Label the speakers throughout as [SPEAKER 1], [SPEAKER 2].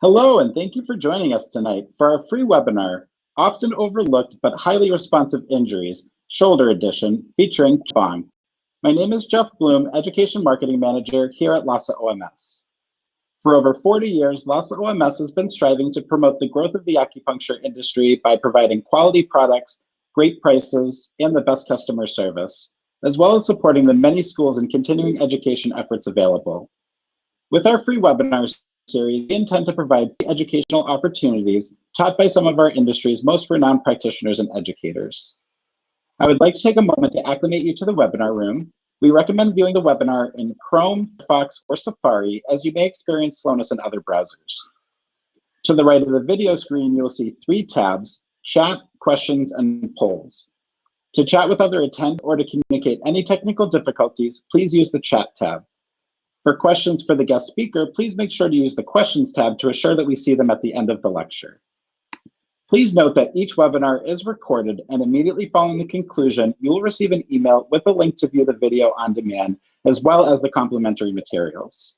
[SPEAKER 1] Hello, and thank you for joining us tonight for our free webinar, Often Overlooked but Highly Responsive Injuries, Shoulder Edition, featuring Bong. My name is Jeff Bloom, Education Marketing Manager here at L.OM. For over 40 years, L.OM has been striving to promote the growth of the acupuncture industry by providing quality products, great prices, and the best customer service, as well as supporting the many schools and continuing education efforts available. With our free webinar series, we intend to provide educational opportunities taught by some of our industry's most renowned practitioners and educators. I would like to take a moment to acclimate you to the webinar room. We recommend viewing the webinar in Chrome, Firefox, or Safari, as you may experience slowness in other browsers. To the right of the video screen, you'll see 3 tabs: Chat, Questions, and Polls. To chat with other attendees or to communicate any technical difficulties, please use the Chat tab. For questions for the guest speaker, please make sure to use the Questions tab to assure that we see them at the end of the lecture. Please note that each webinar is recorded, and immediately following the conclusion, you will receive an email with a link to view the video on demand, as well as the complimentary materials.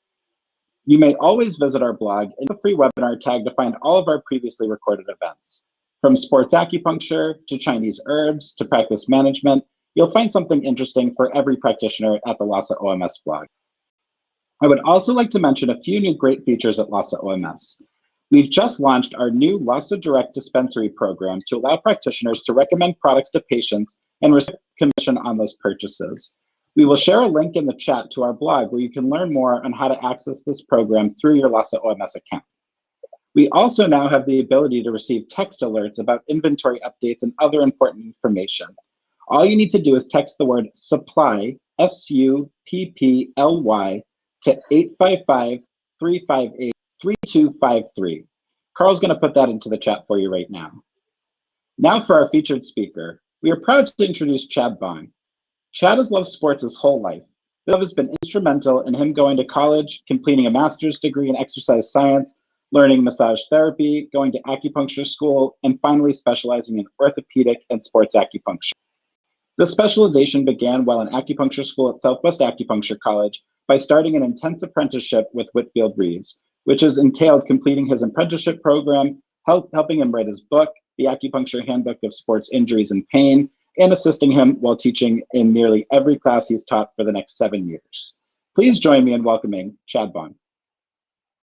[SPEAKER 1] You may always visit our blog in the free webinar tag to find all of our previously recorded events. From sports acupuncture to Chinese herbs to practice management, you'll find something interesting for every practitioner at the L.OM blog. I would also like to mention a few new great features at L.OM. We've just launched our new LASA Direct dispensary program to allow practitioners to recommend products to patients and receive commission on those purchases. We will share a link in the chat to our blog where you can learn more on how to access this program through your L.OM account. We also now have the ability to receive text alerts about inventory updates and other important information. All you need to do is text the word SUPPLY, SUPPLY, to 855-358-3253. Carl's going to put that into the chat for you right now. Now for our featured speaker. We are proud to introduce Chad Bong. Chad has loved sports his whole life. This love has been instrumental in him going to college, completing a master's degree in exercise science, learning massage therapy, going to acupuncture school, and finally specializing in orthopedic and sports acupuncture. This specialization began while in acupuncture school at Southwest Acupuncture College by starting an intense apprenticeship with Whitfield Reeves, which has entailed completing his apprenticeship program, helping him write his book, The Acupuncture Handbook of Sports Injuries and Pain, and assisting him while teaching in nearly every class he's taught for the next 7 years. Please join me in welcoming Chad Bong.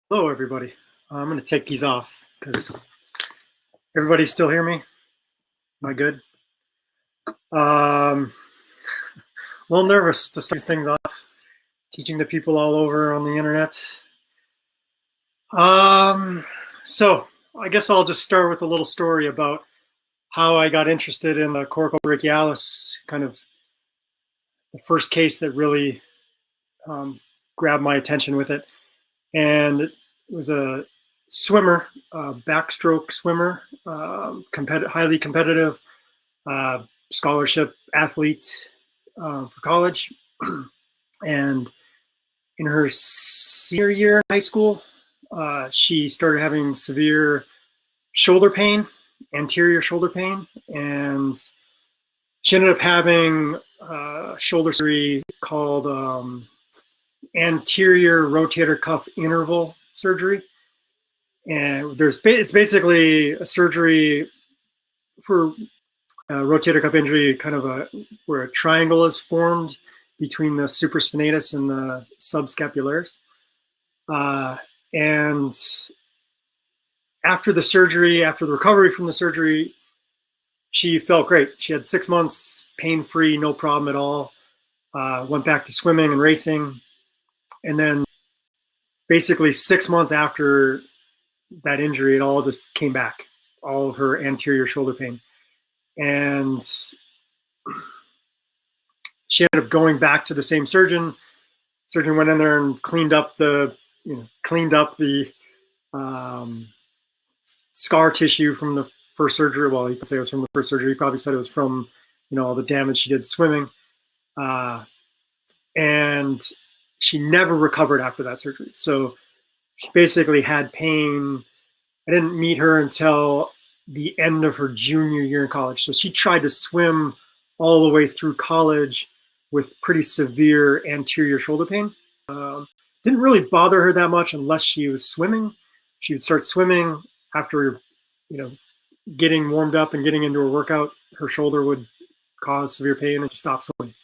[SPEAKER 2] Hello, everybody. I'm going to take these off because everybody still hear me? Am I good? A little nervous to start these things off, teaching to people all over on the internet. So I guess I'll just start with a little story about how I got interested in the Coracobrachialis, kind of the first case that really grabbed my attention with it. And it was a swimmer, backstroke swimmer, highly competitive, scholarship athlete for college. And in her senior year in high school, she started having severe shoulder pain, anterior shoulder pain, and she ended up having shoulder surgery called anterior rotator cuff interval surgery. And it's basically a surgery for rotator cuff injury, kind of where a triangle is formed between the supraspinatus and the subscapularis. And after the surgery, after the recovery from the surgery, she felt great. She had 6 months pain-free, no problem at all. Went back to swimming and racing. And then basically 6 months after that injury, it all just came back, all of her anterior shoulder pain. And she ended up going back to the same surgeon. Surgeon went in there and cleaned up the scar tissue from the first surgery. Well, you could say it was from the first surgery. He probably said it was from, all the damage she did swimming. And she never recovered after that surgery. So she basically had pain. I didn't meet her until the end of her junior year in college. So she tried to swim all the way through college with pretty severe anterior shoulder pain. Didn't really bother her that much unless she was swimming. she would start swimming after, getting warmed up and getting into a workout. Her shoulder would cause severe pain and she stopped swimming.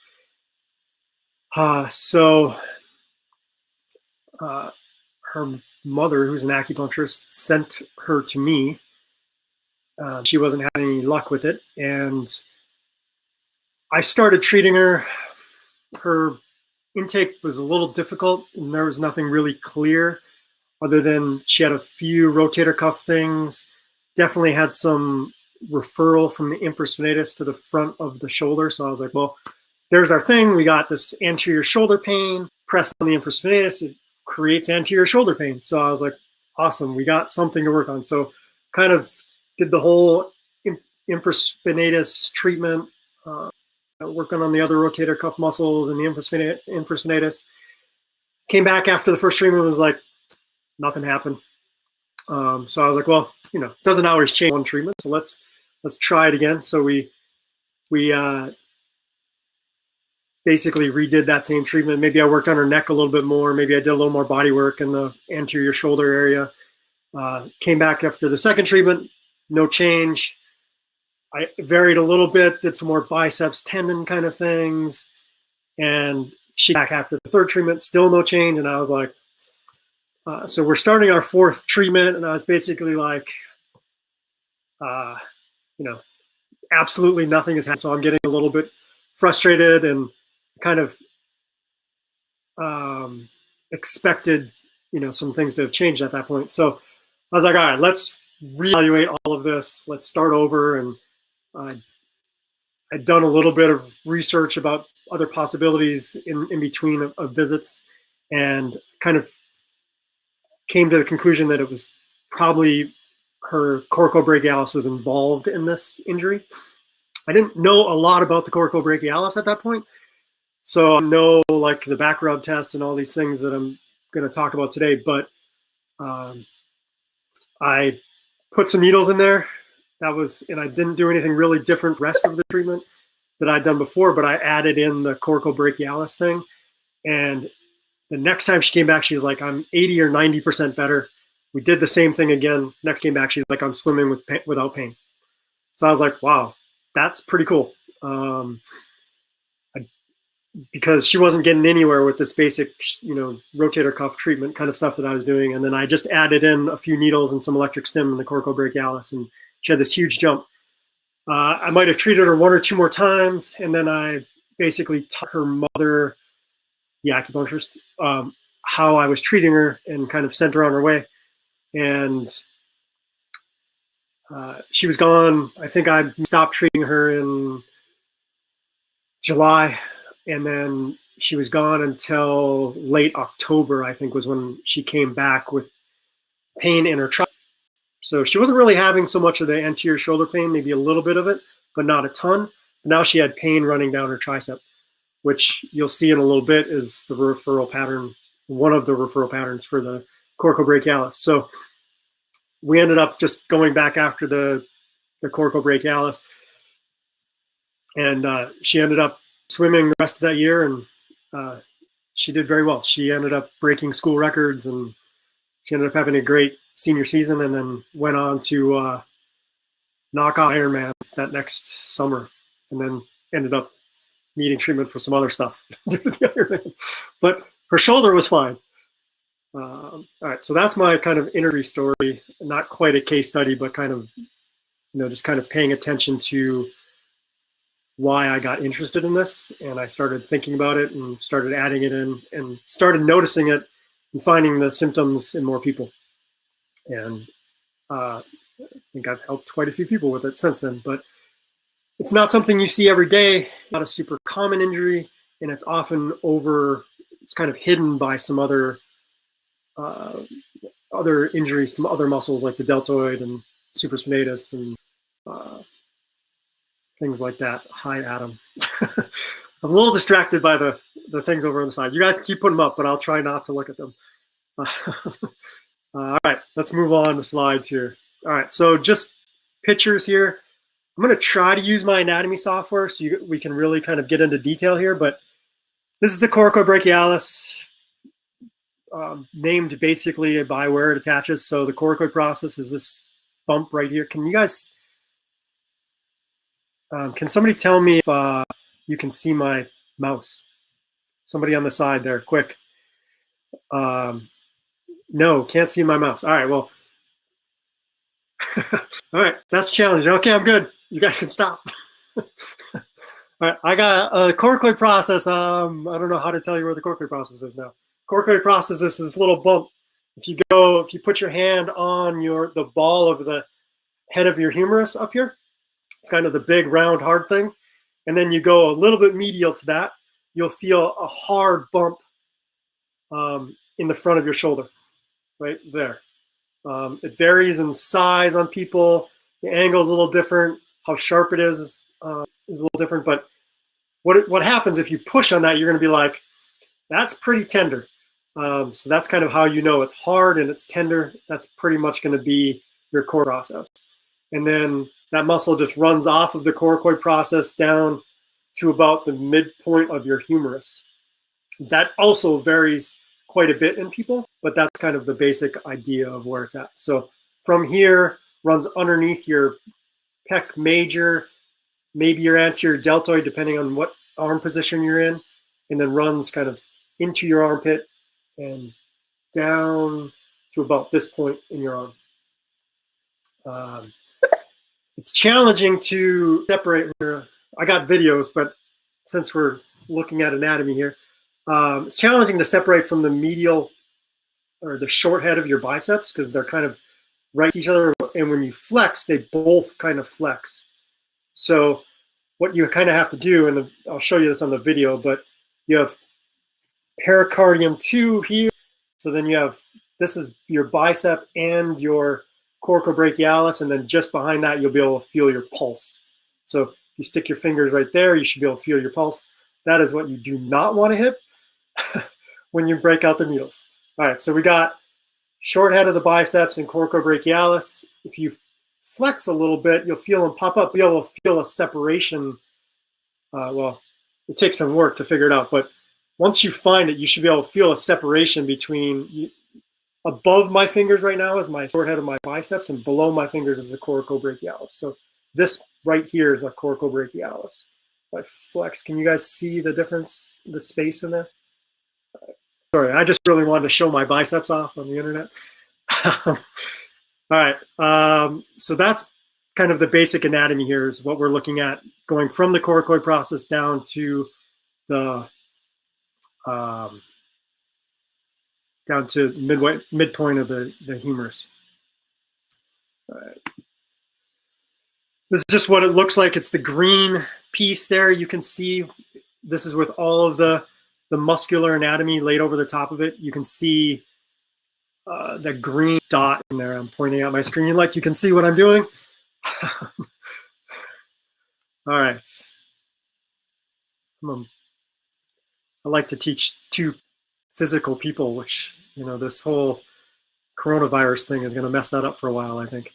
[SPEAKER 2] Her mother, who's an acupuncturist, sent her to me. She wasn't having any luck with it, and I started treating her. Her intake was a little difficult, and there was nothing really clear other than she had a few rotator cuff things, definitely had some referral from the infraspinatus to the front of the shoulder. So I was like, well, there's our thing. We got this anterior shoulder pain, press on the infraspinatus, it creates anterior shoulder pain. So I was like, awesome, we got something to work on. So kind of did the whole infraspinatus treatment, working on the other rotator cuff muscles and the infraspinatus. Came back after the first treatment, was like, nothing happened. So I was like, well, it doesn't always change one treatment, so let's try it again. So we basically redid that same treatment. Maybe I worked on her neck a little bit more. Maybe I did a little more body work in the anterior shoulder area. Came back after the second treatment, no change. I varied a little bit, did some more biceps tendon kind of things, and she back after the third treatment, still no change. And I was like, so we're starting our fourth treatment, and I was basically like, absolutely nothing has happened. So I'm getting a little bit frustrated and kind of expected, some things to have changed at that point. So I was like, all right, let's reevaluate all of this. Let's start over. And I'd done a little bit of research about other possibilities in between of visits, and kind of came to the conclusion that it was probably her coracobrachialis was involved in this injury. I didn't know a lot about the coracobrachialis at that point. So I know like the back rub test and all these things that I'm going to talk about today, but I put some needles in there. And I didn't do anything really different the rest of the treatment that I'd done before, but I added in the coracobrachialis thing. And the next time she came back, she's like, I'm 80 or 90% better. We did the same thing again. Next came back, she's like, I'm swimming without pain. So I was like, wow, that's pretty cool. Because she wasn't getting anywhere with this basic, rotator cuff treatment kind of stuff that I was doing. And then I just added in a few needles and some electric stim in the coracobrachialis, and she had this huge jump. I might have treated her one or two more times, and then I basically taught her mother, the acupuncturist, how I was treating her and kind of sent her on her way. And she was gone. I think I stopped treating her in July, and then she was gone until late October, I think, was when she came back with pain in her tricep. So she wasn't really having so much of the anterior shoulder pain, maybe a little bit of it, but not a ton. Now she had pain running down her tricep, which you'll see in a little bit is the referral pattern, one of the referral patterns for the coracobrachialis. So we ended up just going back after the coracobrachialis, and she ended up swimming the rest of that year, and she did very well. She ended up breaking school records, and she ended up having a great senior season, and then went on to knock out Ironman that next summer, and then ended up needing treatment for some other stuff. But her shoulder was fine. All right, so that's my kind of injury story. Not quite a case study, but kind of, just kind of paying attention to why I got interested in this. And I started thinking about it and started adding it in and started noticing it and finding the symptoms in more people. And I think I've helped quite a few people with it since then. But it's not something you see every day, not a super common injury, and it's often it's kind of hidden by some other injuries to other muscles like the deltoid and supraspinatus and things like that. Hi, Adam. I'm a little distracted by the things over on the side. You guys keep putting them up, but I'll try not to look at them. All right, let's move on to slides here. All right, so just pictures here. I'm going to try to use my anatomy software so we can really kind of get into detail here, but this is the coracobrachialis. named basically by where it attaches. So the coracoid process is this bump right here. Can you guys, can somebody tell me if you can see my mouse? Somebody on the side there, quick. No, can't see my mouse. All right, well, all right, that's challenging. Okay, I'm good. You guys can stop. All right, I got a coracoid process. I don't know how to tell you where the coracoid process is now. Coracoid process is this little bump. If you put your hand on the ball of the head of your humerus up here, it's kind of the big round hard thing, and then you go a little bit medial to that, you'll feel a hard bump in the front of your shoulder, right there. It varies in size on people. The angle is a little different. How sharp it is a little different. But what happens if you push on that, you're going to be like, that's pretty tender. So that's kind of how you know it's hard and it's tender. That's pretty much going to be your core process. And then that muscle just runs off of the coracoid process down to about the midpoint of your humerus. That also varies quite a bit in people, but that's kind of the basic idea of where it's at. So from here, runs underneath your pec major, maybe your anterior deltoid, depending on what arm position you're in, and then runs kind of into your armpit and down to about this point in your arm. It's challenging to separate. I got videos, but since we're looking at anatomy here, it's challenging to separate from the medial or the short head of your biceps because they're kind of right to each other. And when you flex, they both kind of flex. So what you kind of have to do, and I'll show you this on the video, but you have pericardium 2 here. So then you have, this is your bicep and your coracobrachialis, and then just behind that, you'll be able to feel your pulse. So if you stick your fingers right there, you should be able to feel your pulse. That is what you do not want to hit when you break out the needles. All right, so we got short head of the biceps and coracobrachialis. If you flex a little bit, you'll feel them pop up. You'll be able to feel a separation. Well, it takes some work to figure it out, but once you find it, you should be able to feel a separation between above my fingers right now is my short head of my biceps, and below my fingers is the coracobrachialis. So this right here is a coracobrachialis. If I flex, can you guys see the difference, the space in there? Sorry, I just really wanted to show my biceps off on the internet. All right, so that's kind of the basic anatomy here is what we're looking at, going from the coracoid process down to the down to midpoint of the humerus. All right. This is just what it looks like. It's the green piece there. You can see this is with all of the muscular anatomy laid over the top of it. You can see the green dot in there. I'm pointing out my screen like you can see what I'm doing. All right. I like to teach two physical people, which, you know, this whole coronavirus thing is going to mess that up for a while, I think.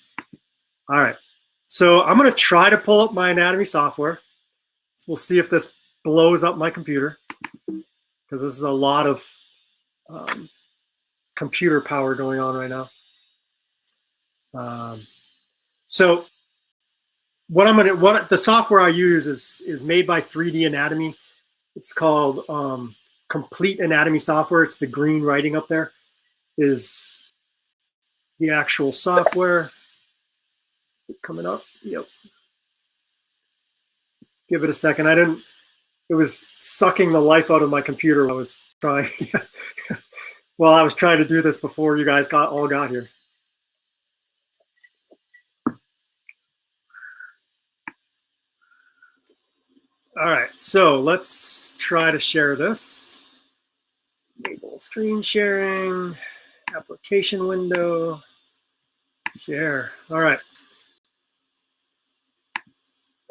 [SPEAKER 2] All right. So I'm going to try to pull up my anatomy software. We'll see if this blows up my computer, because this is a lot of computer power going on right now. So what the software I use is made by 3D Anatomy. It's called Complete Anatomy Software. It's the green writing up there is the actual software. Coming up. Yep. Give it a second. It was sucking the life out of my computer. I was trying. Well, I was trying to do this before you guys all got here. All right, so let's try to share this. Enable screen sharing, application window, share. All right.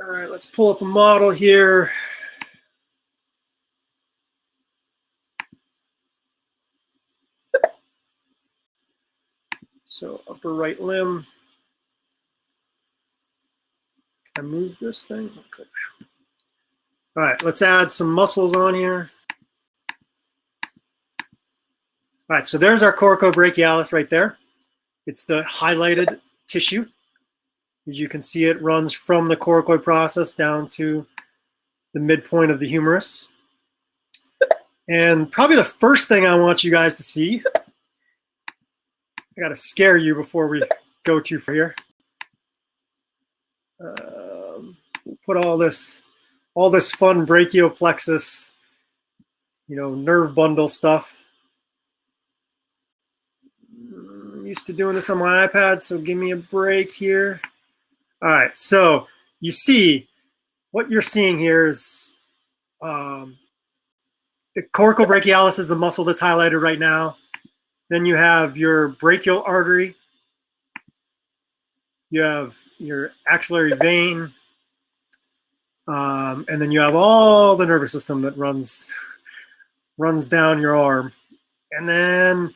[SPEAKER 2] All right, let's pull up a model here. So upper right limb. Can I move this thing? Okay. All right, let's add some muscles on here. All right, so there's our coracobrachialis right there. It's the highlighted tissue. As you can see, it runs from the coracoid process down to the midpoint of the humerus. And probably the first thing I want you guys to see, I got to scare you before we go too far here. Put all this fun brachioplexus, nerve bundle stuff. I'm used to doing this on my iPad, so give me a break here. All right, so you see, what you're seeing here is the coracobrachialis is the muscle that's highlighted right now. Then you have your brachial artery. You have your axillary vein. And then you have all the nervous system that runs down your arm. And then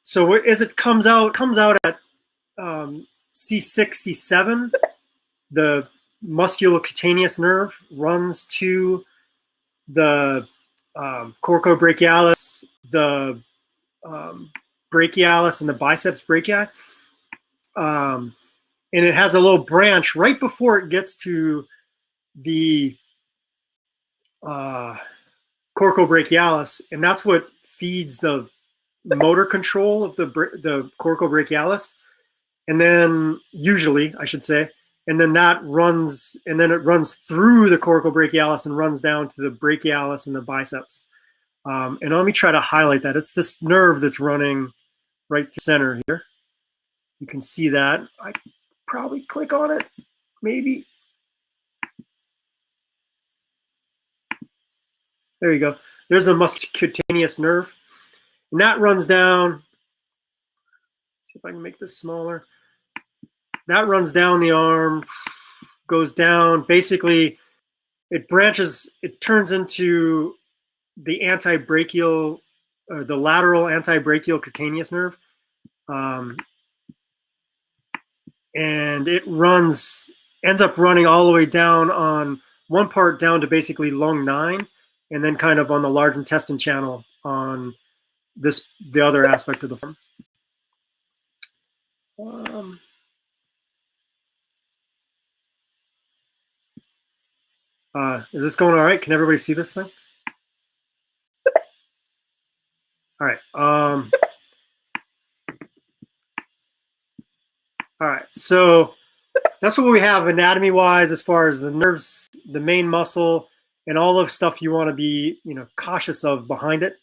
[SPEAKER 2] so as it comes out at C6, C7, the musculocutaneous nerve runs to the coracobrachialis, the brachialis, and the biceps brachii. And it has a little branch right before it gets to the coracobrachialis, and that's what feeds the motor control of the coracobrachialis. And then usually, I should say, and then it runs through the coracobrachialis and runs down to the brachialis and the biceps. And let me try to highlight that. It's this nerve that's running right to center here. You can see that. I probably click on it, maybe. There you go. There's the musculocutaneous nerve. And that runs down. See if I can make this smaller. That runs down the arm, goes down. Basically, it branches, it turns into the antebrachial, or the lateral antebrachial cutaneous nerve. And it ends up running all the way down on one part down to basically lung 9, and then kind of on the large intestine channel on the other aspect of the form. Is this going all right? Can everybody see this thing? All right. All right. So that's what we have anatomy-wise as far as the nerves, the main muscle, and all of stuff you want to be, cautious of behind it.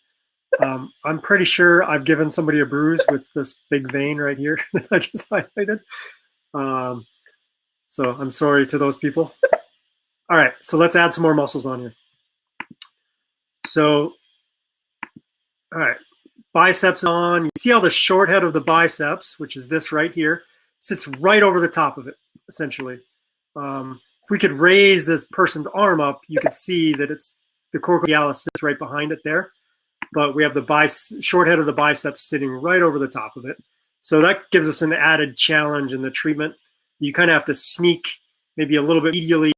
[SPEAKER 2] I'm pretty sure I've given somebody a bruise with this big vein right here that I just highlighted. So I'm sorry to those people. All right, so let's add some more muscles on here. So, all right, biceps on. You see how the short head of the biceps, which is this right here, sits right over the top of it, essentially. If we could raise this person's arm up, you could see that the coracobrachialis sits right behind it there. But we have the short head of the biceps sitting right over the top of it. So that gives us an added challenge in the treatment. You kind of have to sneak maybe a little bit medially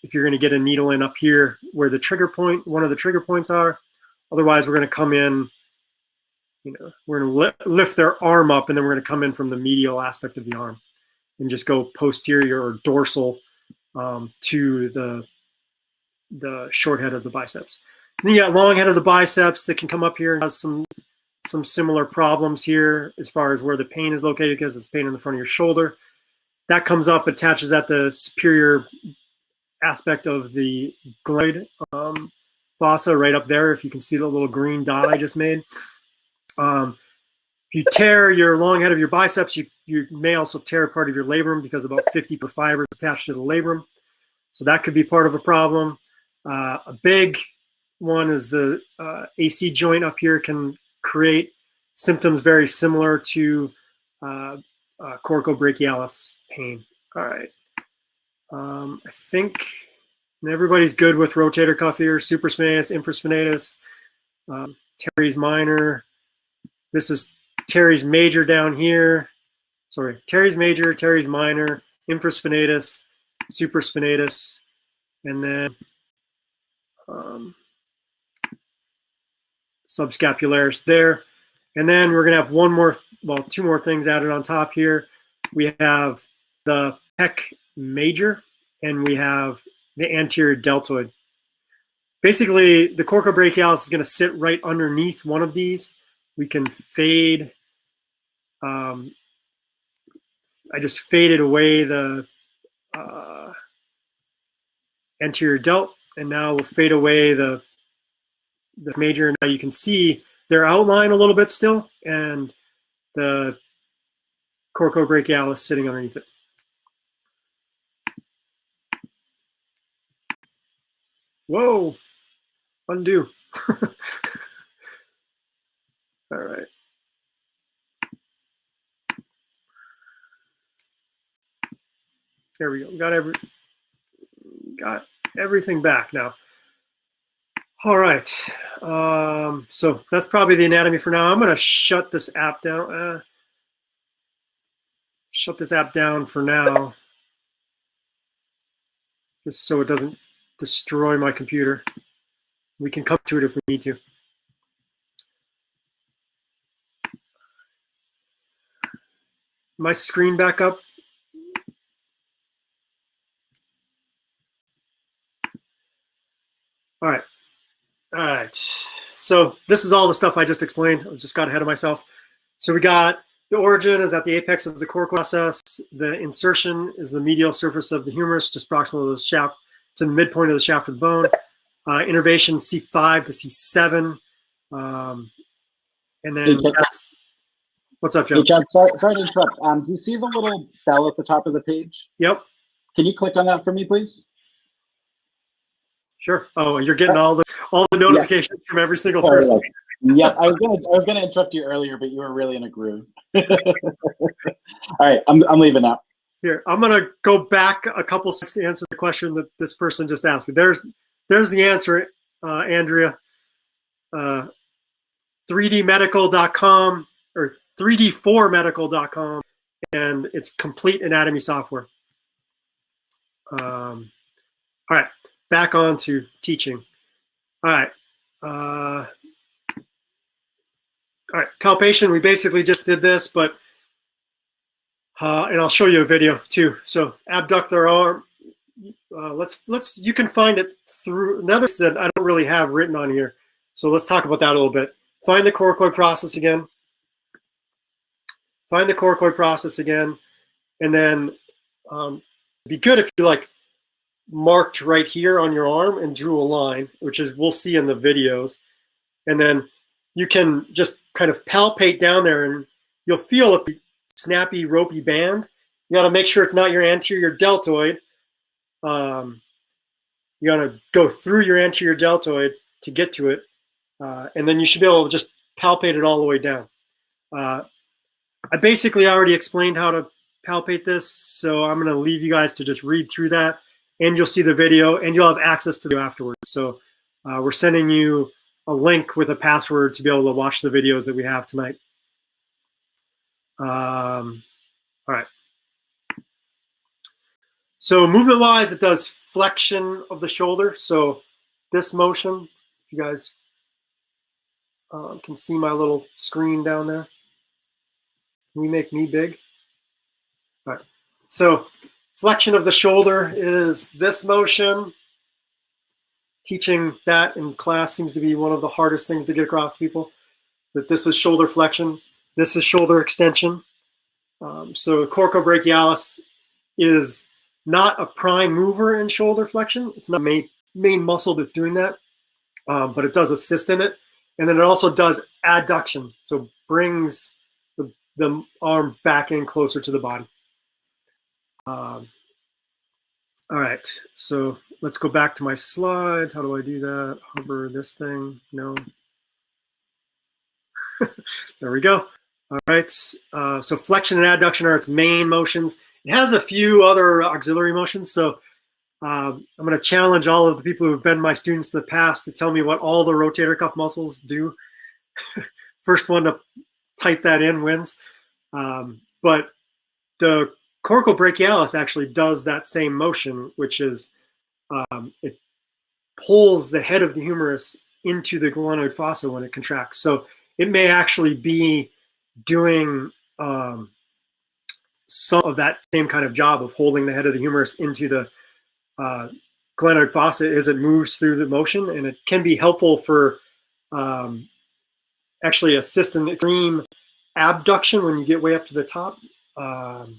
[SPEAKER 2] if you're going to get a needle in up here where one of the trigger points are. Otherwise, we're going to come in, we're going to lift their arm up, and then we're going to come in from the medial aspect of the arm and just go posterior or dorsal to the short head of the biceps. Then you got long head of the biceps that can come up here and has some similar problems here as far as where the pain is located, because it's pain in the front of your shoulder. That comes up, attaches at the superior aspect of the glenoid fossa right up there, if you can see the little green dot I just made. If you tear your long head of your biceps, you may also tear part of your labrum, because about 50% of fibers attached to the labrum. So that could be part of a problem. A big one is the AC joint up here can create symptoms very similar to coracobrachialis pain. All right. I think everybody's good with rotator cuff here, supraspinatus, infraspinatus, teres minor. This is teres major down here. Sorry, teres major, teres minor, infraspinatus, supraspinatus, and then subscapularis there. And then we're going to have one more, well, two more things added on top here. We have the pec major, and we have the anterior deltoid. Basically, the coracobrachialis is going to sit right underneath one of these. We can fade. I just faded away the anterior delt, and now we'll fade away the major. Now you can see their outline a little bit still, and the coracobrachialis sitting underneath it. Whoa, undo. All right. There we go. Got everything back now. All right. So that's probably the anatomy for now. I'm going to shut this app down. Shut this app down for now, just so it doesn't destroy my computer. We can come to it if we need to. My screen back up. All right. All right. So this is all the stuff I just explained. I just got ahead of myself. So we got the origin is at the apex of the coracoid process. The insertion is the medial surface of the humerus, just proximal to the shaft, to the midpoint of the shaft of the bone. Innervation C5 to C7. And then that's, what's up, Joe?
[SPEAKER 1] Hey, Chad, sorry to interrupt. Do you see the little bell at the top of the page?
[SPEAKER 2] Yep.
[SPEAKER 1] Can you click on that for me, please?
[SPEAKER 2] Sure. Oh, you're getting all the notifications from every single person.
[SPEAKER 1] Yeah, I was gonna interrupt you earlier, but you were really in a groove. All right, I'm leaving now.
[SPEAKER 2] Here, I'm gonna go back a couple seconds to answer the question that this person just asked. There's the answer, Andrea. 3dmedical.com or 3d4medical.com, and it's complete anatomy software. All right. Back on to teaching. All right. All right, palpation, we basically just did this, but, and I'll show you a video too. So abductor arm, you can find it through another that I don't really have written on here. So let's talk about that a little bit. Find the coracoid process again. Find the coracoid process again. And then it'd be good if you like marked right here on your arm and drew a line, which is we'll see in the videos. And then you can just kind of palpate down there and you'll feel a snappy, ropey band. You got to make sure it's not your anterior deltoid. You got to go through your anterior deltoid to get to it. And then you should be able to just palpate it all the way down. I basically already explained how to palpate this, so I'm going to leave you guys to just read through that. And you'll see the video, and you'll have access to it afterwards. So we're sending you a link with a password to be able to watch the videos that we have tonight. All right. So movement-wise, it does flexion of the shoulder. So this motion, if you guys can see my little screen down there. Can we make me big? All right. So flexion of the shoulder is this motion. Teaching that in class seems to be one of the hardest things to get across to people. That this is shoulder flexion. This is shoulder extension. So coracobrachialis is not a prime mover in shoulder flexion. It's not the main muscle that's doing that, but it does assist in it. And then it also does adduction. So brings the arm back in closer to the body. All right, so let's go back to my slides. How do I do that? Hover this thing, no. There we go. All right, so flexion and adduction are its main motions. It has a few other auxiliary motions. So I'm gonna challenge all of the people who have been my students in the past to tell me what all the rotator cuff muscles do. First one to type that in wins. But the coracobrachialis actually does that same motion, which is it pulls the head of the humerus into the glenoid fossa when it contracts. So it may actually be doing some of that same kind of job of holding the head of the humerus into the glenoid fossa as it moves through the motion, and it can be helpful for actually assist in extreme abduction when you get way up to the top, and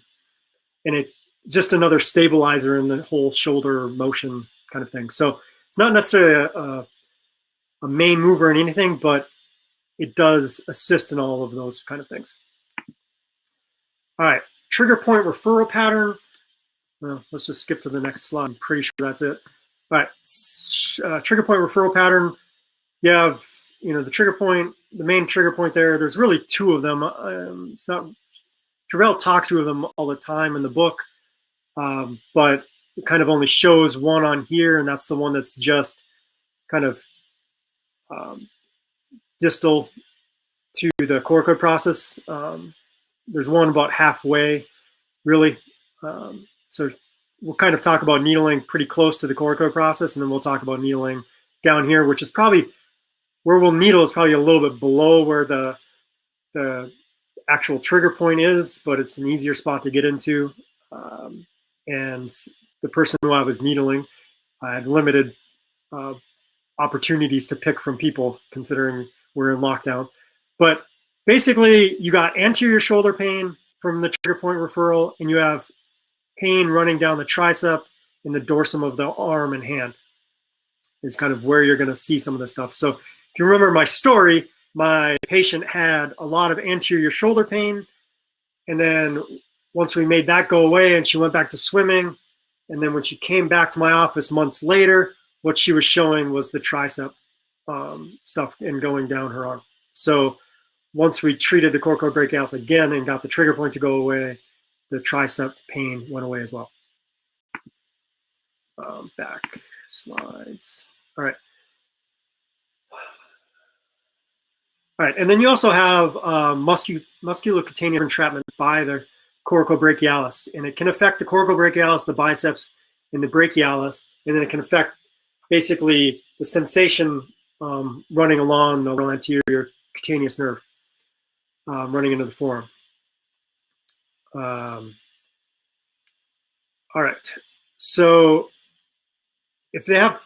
[SPEAKER 2] it just another stabilizer in the whole shoulder motion kind of thing. So it's not necessarily a main mover in anything, but it does assist in all of those kind of things. All right, trigger point referral pattern. Well, let's just skip to the next slide. I'm pretty sure that's it. All right, trigger point referral pattern. You have, the trigger point, the main trigger point there. There's really two of them. It's not, Terrell talks through them all the time in the book, but it kind of only shows one on here, and that's the one that's just kind of distal to the coracoid process. There's one about halfway, really. So we'll kind of talk about needling pretty close to the coracoid process, and then we'll talk about needling down here, which is probably where we'll needle is probably a little bit below where the actual trigger point is, but it's an easier spot to get into. And the person who I was needling, I had limited opportunities to pick from people considering we're in lockdown. But basically, you got anterior shoulder pain from the trigger point referral, and you have pain running down the tricep and the dorsum of the arm and hand is kind of where you're going to see some of this stuff. So if you remember my story, my patient had a lot of anterior shoulder pain, and then once we made that go away and she went back to swimming, and then when she came back to my office months later, what she was showing was the tricep stuff and going down her arm. So once we treated the coracobrachialis again and got the trigger point to go away, the tricep pain went away as well. Back slides. All right. All right, and then you also have musculocutaneous entrapment by the coracobrachialis, and it can affect the coracobrachialis, the biceps, and the brachialis, and then it can affect basically the sensation running along the anterior cutaneous nerve, running into the forearm. All right, so if they have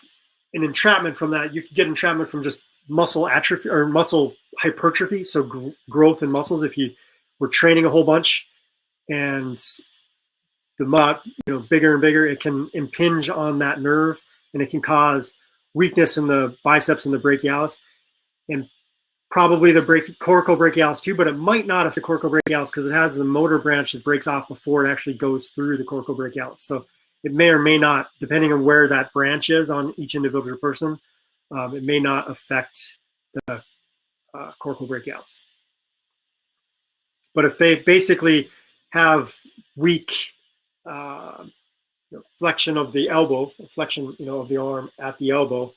[SPEAKER 2] an entrapment from that, you could get entrapment from just muscle atrophy or muscle hypertrophy, so growth in muscles. If you were training a whole bunch and the bigger and bigger, it can impinge on that nerve, and it can cause weakness in the biceps and the brachialis, and probably the coracobrachialis too, but it might not affect the coracobrachialis because it has the motor branch that breaks off before it actually goes through the coracobrachialis. So it may or may not, depending on where that branch is on each individual person, it may not affect the coracobrachialis. But if they basically have weak flexion of the elbow, flexion of the arm at the elbow,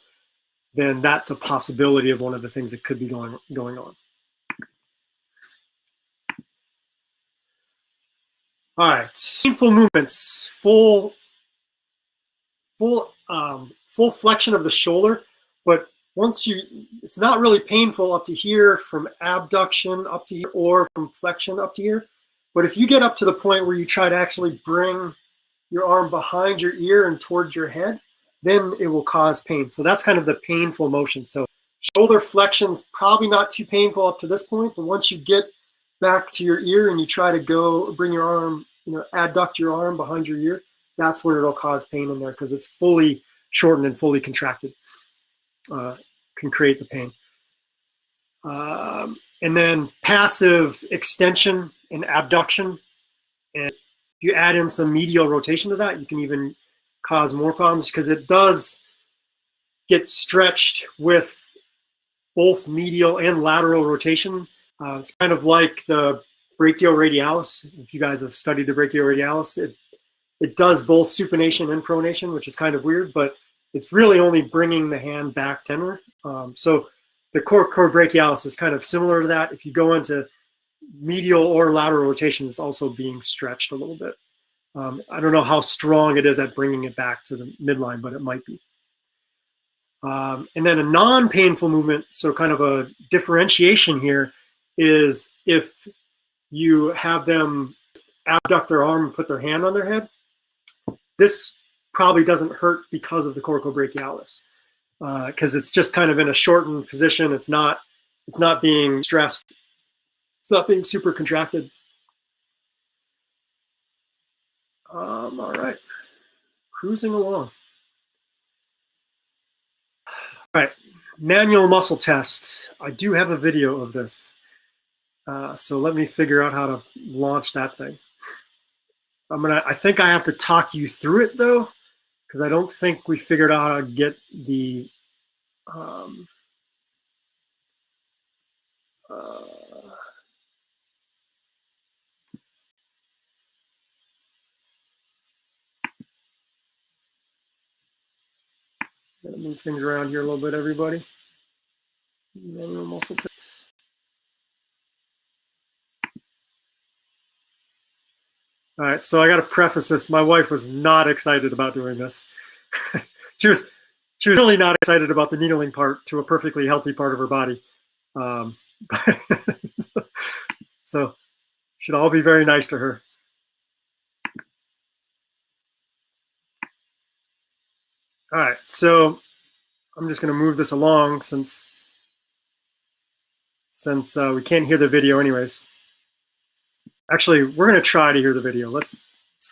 [SPEAKER 2] then that's a possibility of one of the things that could be going on. All right, painful movements, full flexion of the shoulder, but it's not really painful up to here from abduction up to here or from flexion up to here. But if you get up to the point where you try to actually bring your arm behind your ear and towards your head, then it will cause pain. So that's kind of the painful motion. So shoulder flexion's probably not too painful up to this point, but once you get back to your ear and you try to go bring your arm, adduct your arm behind your ear, that's where it'll cause pain in there because it's fully shortened and fully contracted. Can create the pain. And then passive extension and abduction. And if you add in some medial rotation to that, you can even cause more problems because it does get stretched with both medial and lateral rotation. It's kind of like the brachioradialis. If you guys have studied the brachioradialis, it does both supination and pronation, which is kind of weird, but it's really only bringing the hand back tenor. So the coracobrachialis is kind of similar to that. If you go into medial or lateral rotation, it's also being stretched a little bit. I don't know how strong it is at bringing it back to the midline, but it might be. And then a non-painful movement, so kind of a differentiation here, is if you have them abduct their arm and put their hand on their head. This probably doesn't hurt because of the coracobrachialis, because it's just kind of in a shortened position. It's not being stressed. It's not being super contracted. All right, cruising along. All right, manual muscle test. I do have a video of this. So let me figure out how to launch that thing. I think I have to talk you through it though, because I don't think we figured out how to get the gonna move things around here a little bit, everybody. Manual muscle test. All right, so I got to preface this. My wife was not excited about doing this. she was really not excited about the needling part to a perfectly healthy part of her body. So should all be very nice to her. All right, so I'm just going to move this along since we can't hear the video anyways. Actually, we're going to try to hear the video. Let's.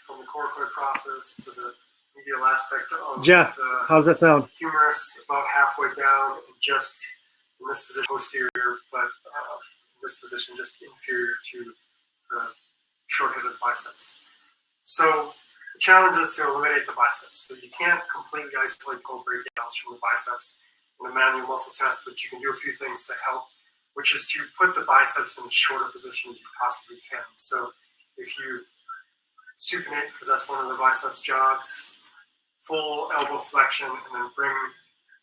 [SPEAKER 2] From the coracoid process to the medial aspect of Jeff, how's that sound? Humerus about halfway down, and just in this position posterior, but in this position just inferior to the short-headed biceps. So the challenge is to eliminate the biceps. So you can't completely isolate the coracobrachialis from the biceps in a manual muscle test, but you can do a few things to help, which is to put the biceps in as short a position as you possibly can. So if you supinate, because that's one of the biceps jobs, full elbow flexion, and then bring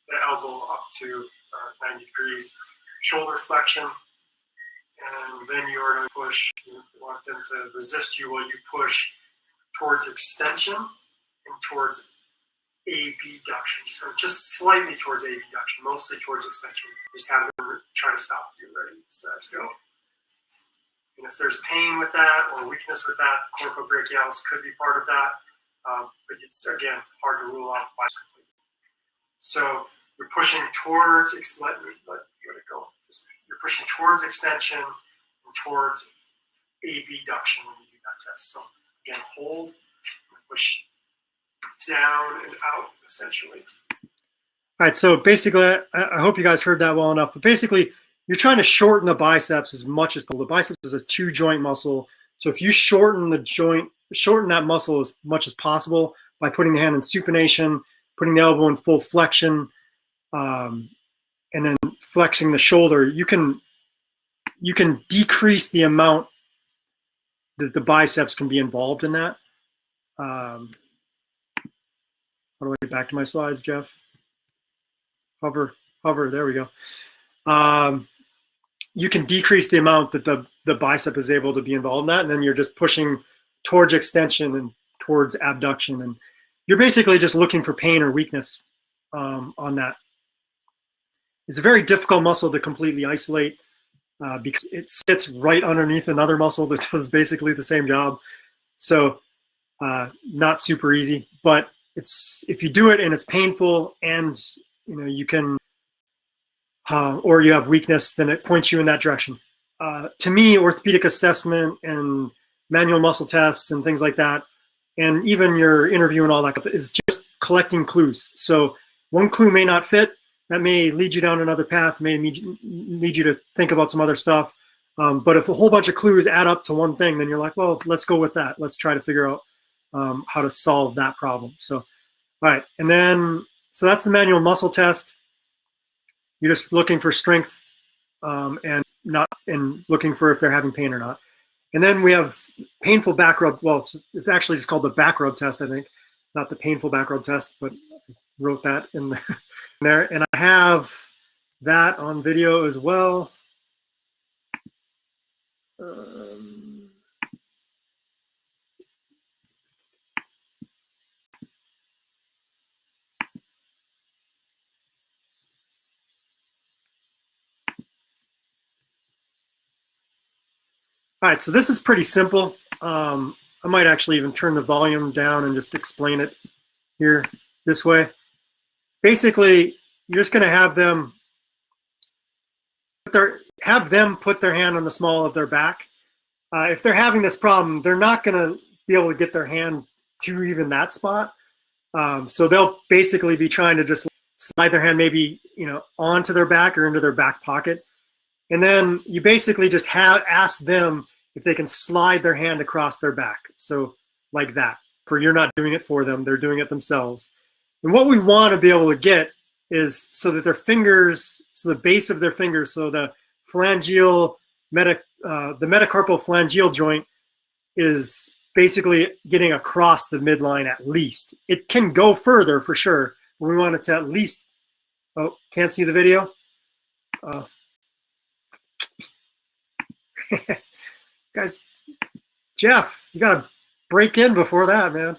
[SPEAKER 2] the elbow up to 90 degrees. Shoulder flexion, and then you are going to push. You want them to resist you while you push towards extension and towards abduction. So just slightly towards abduction, mostly towards extension. Just have them try to stop you. Ready, set, go. And if there's pain with that or weakness with that, coracobrachialis could be part of that. But it's, again, hard to rule out completely. So you're pushing towards, let it go. You're pushing towards extension and towards abduction when you do that test. So again, hold, push down and out, essentially. All right, so basically, I hope you guys heard that well enough, but basically, you're trying to shorten the biceps as much as possible. The biceps is a two-joint muscle, so if you shorten that muscle as much as possible by putting the hand in supination, putting the elbow in full flexion, and then flexing the shoulder, you can decrease the amount that the biceps can be involved in that. How do I get back to my slides, Jeff? Hover, there we go. You can decrease the amount that the bicep is able to be involved in that, and then you're just pushing towards extension and towards abduction, and you're basically just looking for pain or weakness on that. It's a very difficult muscle to completely isolate because it sits right underneath another muscle that does basically the same job. So not super easy, but if you do it and it's painful and you can or you have weakness, then it points you in that direction. To me, orthopedic assessment and manual muscle tests and things like that, and even your interview and all that is just collecting clues. So one clue may not fit. That may lead you down another path, may lead you to think about some other stuff. But if a whole bunch of clues add up to one thing, then you're like, well, let's go with that. Let's try to figure out how to solve that problem. So, all right. And then, so that's the manual muscle test. You're just looking for strength and looking for if they're having pain or not. And then we have painful back rub. Well, it's actually just called the back rub test, I think, not the painful back rub test, but I wrote that in there. And I have that on video as well. All right, so this is pretty simple. I might actually even turn the volume down and just explain it here this way. Basically, you're just going to have them put their hand on the small of their back. If they're having this problem, they're not going to be able to get their hand to even that spot. So they'll basically be trying to just slide their hand maybe onto their back or into their back pocket. And then you basically just ask them if they can slide their hand across their back. So like that. You're not doing it for them, they're doing it themselves. And what we want to be able to get is so that their fingers, so the base of their fingers, so the phalangeal, the metacarpal phalangeal joint is basically getting across the midline at least. It can go further for sure, but we want it to at least, oh, can't see the video? Guys, Jeff, you gotta break in before that, man.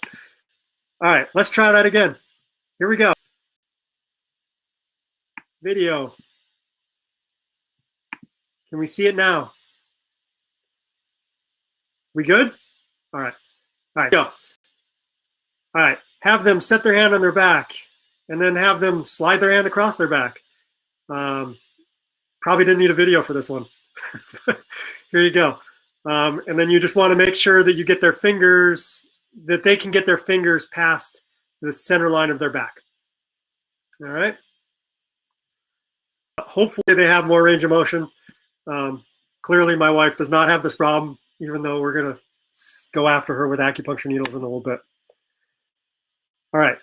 [SPEAKER 2] All right, let's try that again. Here we go. Video. Can we see it now? We good? All right. All right, go. All right, have them set their hand on their back and then have them slide their hand across their back. Probably didn't need a video for this one. Here you go. And then you just want to make sure that you get their fingers, that they can get their fingers past the center line of their back. All right. Hopefully they have more range of motion. Clearly my wife does not have this problem, even though we're going to go after her with acupuncture needles in a little bit. All right.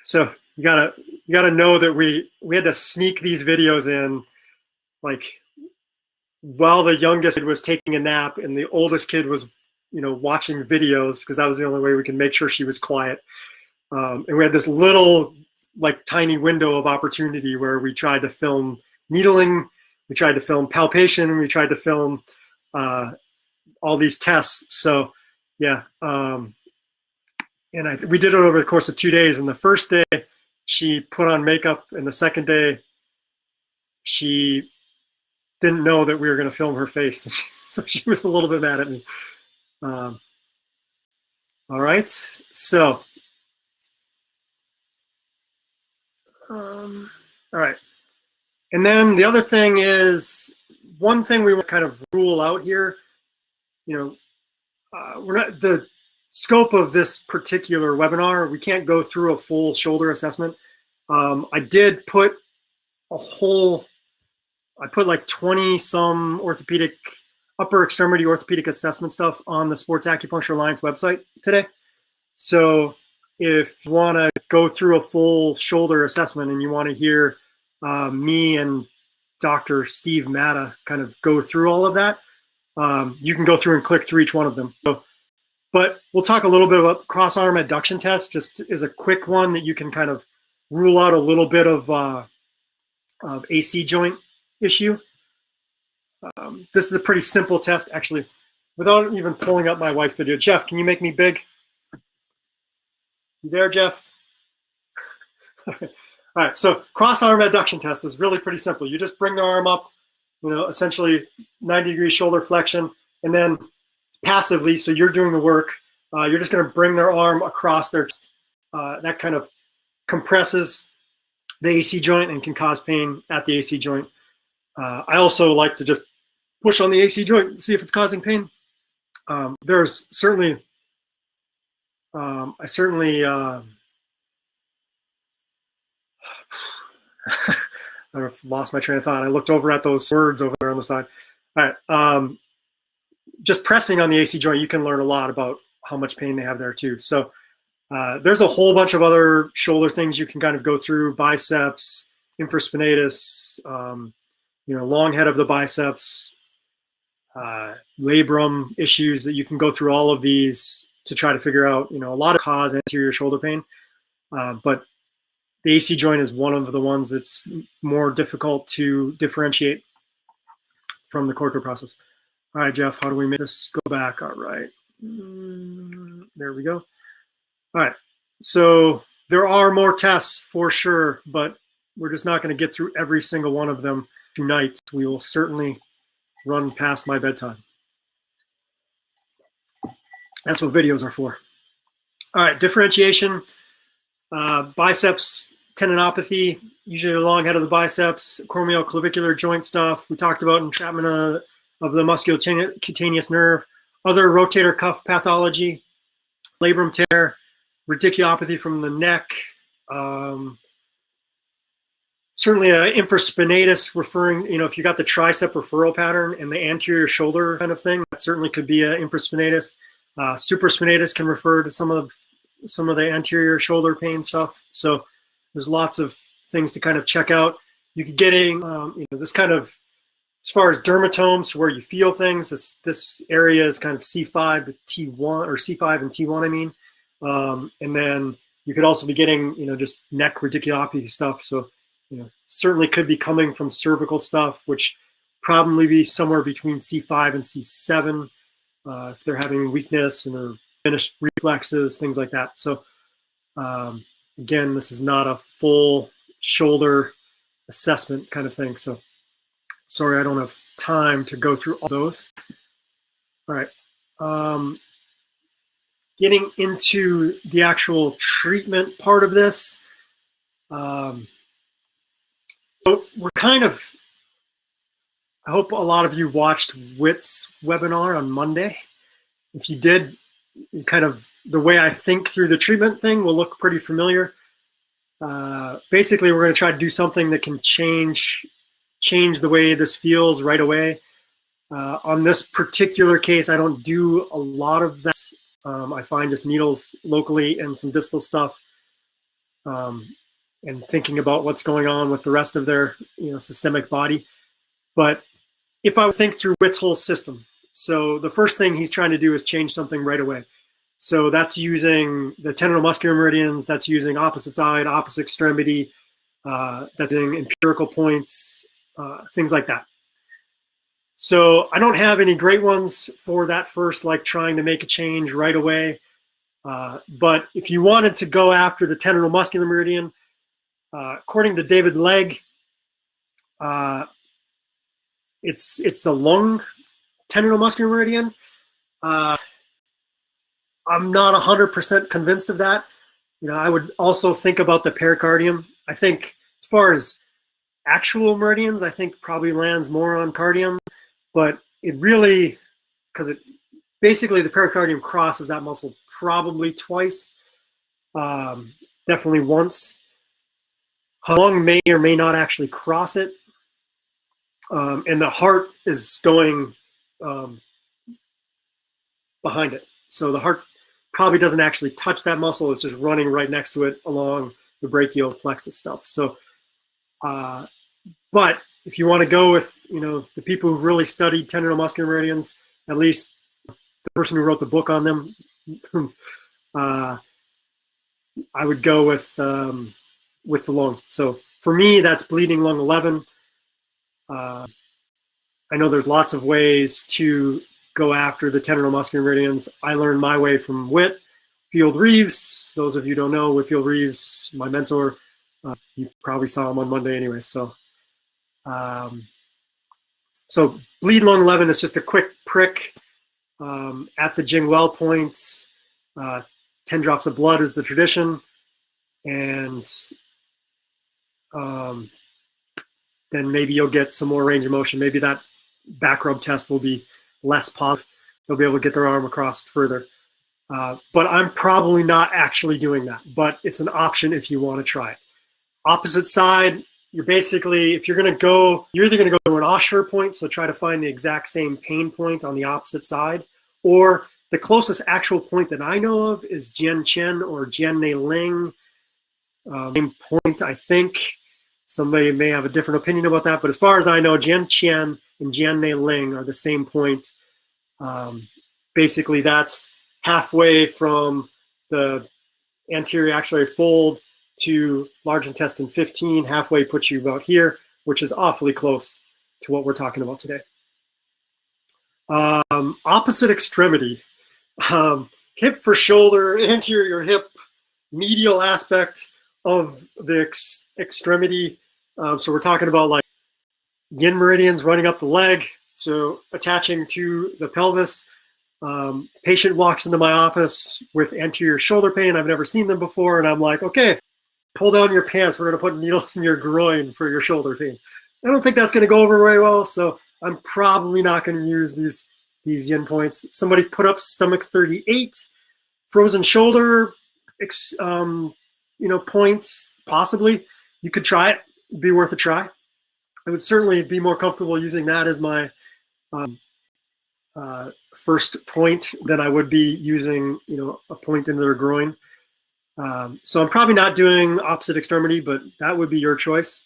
[SPEAKER 2] So you gotta know that we had to sneak these videos in, like while the youngest kid was taking a nap and the oldest kid was, watching videos, because that was the only way we could make sure she was quiet. And we had this little, like, tiny window of opportunity where we tried to film needling, we tried to film palpation, we tried to film all these tests. So yeah, and we did it over the course of 2 days. And the first day she put on makeup, and the second day she didn't know that we were going to film her face. So she was a little bit mad at me. All right, so all right. And then the other thing is, one thing we want to kind of rule out here, we're not, the scope of this particular webinar, we can't go through a full shoulder assessment. I did put I put like 20 some orthopedic, upper extremity orthopedic assessment stuff on the Sports Acupuncture Alliance website today. So if you want to go through a full shoulder assessment and you want to hear me and Dr. Steve Matta kind of go through all of that, you can go through and click through each one of them. So, but we'll talk a little bit about cross-arm adduction test, just as a quick one that you can kind of rule out a little bit of AC joint issue. This is a pretty simple test, actually, without even pulling up my wife's video. Jeff, can you make me big? You there, Jeff? All right, so cross-arm adduction test is really pretty simple. You just bring the arm up, essentially 90-degree shoulder flexion, and then passively, so you're doing the work, you're just going to bring their arm across their chest. That kind of compresses the AC joint and can cause pain at the AC joint. I also like to just push on the AC joint and see if it's causing pain. There's certainly, I've lost my train of thought. I looked over at those words over there on the side. All right. Just pressing on the AC joint, you can learn a lot about how much pain they have there too. So there's a whole bunch of other shoulder things you can kind of go through: biceps, infraspinatus, long head of the biceps, labrum issues that you can go through all of these to try to figure out, a lot of cause anterior shoulder pain. But the AC joint is one of the ones that's more difficult to differentiate from the coracoid process. All right, Jeff, how do we make this go back? All right, there we go. All right, so there are more tests for sure, but we're just not going to get through every single one of them. tonight, we will certainly run past my bedtime. That's what videos are for. All right, differentiation, biceps tendinopathy, usually the long head of the biceps, acromioclavicular joint stuff. We talked about entrapment of the musculocutaneous nerve, other rotator cuff pathology, labrum tear, radiculopathy from the neck, certainly infraspinatus referring, if you got the tricep referral pattern and the anterior shoulder kind of thing, that certainly could be infraspinatus. Supraspinatus can refer to some of the anterior shoulder pain stuff. So there's lots of things to kind of check out. You could get this kind of, as far as dermatomes, where you feel things, this area is kind of C5 to T1, or C5 and T1, I mean. And then you could also be getting, just neck radiculopathy stuff. So, certainly could be coming from cervical stuff, which probably be somewhere between C5 and C7 if they're having weakness and or finished reflexes, things like that. So, again, this is not a full shoulder assessment kind of thing. So, sorry, I don't have time to go through all those. All right. Getting into the actual treatment part of this. So we're kind of, I hope a lot of you watched Whit's webinar on Monday. If you did, kind of the way I think through the treatment thing will look pretty familiar. Basically, we're going to try to do something that can change the way this feels right away. On this particular case, I don't do a lot of that. I find just needles locally and some distal stuff. And thinking about what's going on with the rest of their, systemic body. But if I think through Whit's whole system, so the first thing he's trying to do is change something right away. So that's using the tendinomuscular meridians, that's using opposite side, opposite extremity, that's using empirical points, things like that. So I don't have any great ones for that first, like trying to make a change right away. But if you wanted to go after the tendinomuscular meridian, according to David Legg, it's the lung tendinomuscular meridian. I'm not 100% convinced of that. I would also think about the pericardium. I think as far as actual meridians, I think probably lands more on cardium, but it really, because basically the pericardium crosses that muscle probably twice, definitely once. Lung may or may not actually cross it, and the heart is going behind it. So the heart probably doesn't actually touch that muscle. It's just running right next to it along the brachial plexus stuff. So, but if you want to go with, the people who've really studied tendinomuscular meridians, at least the person who wrote the book on them, I would go with the lung. So for me, that's bleeding lung 11. I know there's lots of ways to go after the tendinomuscular meridians. I learned my way from Whit. Field Reeves, those of you who don't know, Whitfield Reeves, my mentor, you probably saw him on Monday anyway. So, so bleed lung 11 is just a quick prick at the Jing-Well points. 10 drops of blood is the tradition. And then maybe you'll get some more range of motion. Maybe that back rub test will be less positive. They'll be able to get their arm across further. But I'm probably not actually doing that, but it's an option if you want to try it. Opposite side, you're basically, if you're going to go, you're either going to go to an Osher point, so try to find the exact same pain point on the opposite side, or the closest actual point that I know of is Jian Chen or Jian Nei Ling. Same point, I think. Somebody may have a different opinion about that, but as far as I know, Jian Chen and Jian Nei Ling are the same point. Basically, that's halfway from the anterior axillary fold to large intestine 15. Halfway puts you about here, which is awfully close to what we're talking about today. Opposite extremity, hip for shoulder, anterior hip, medial aspect of the extremity. So we're talking about like yin meridians running up the leg, so attaching to the pelvis. Patient walks into my office with anterior shoulder pain. I've never seen them before, and I'm like, okay, pull down your pants. We're going to put needles in your groin for your shoulder pain. I don't think that's going to go over very well, so I'm probably not going to use these yin points. Somebody put up stomach 38, frozen shoulder, points, possibly. You could try it. It'd be worth a try. I would certainly be more comfortable using that as my first point than I would be using, a point into their groin. So I'm probably not doing opposite extremity, but that would be your choice.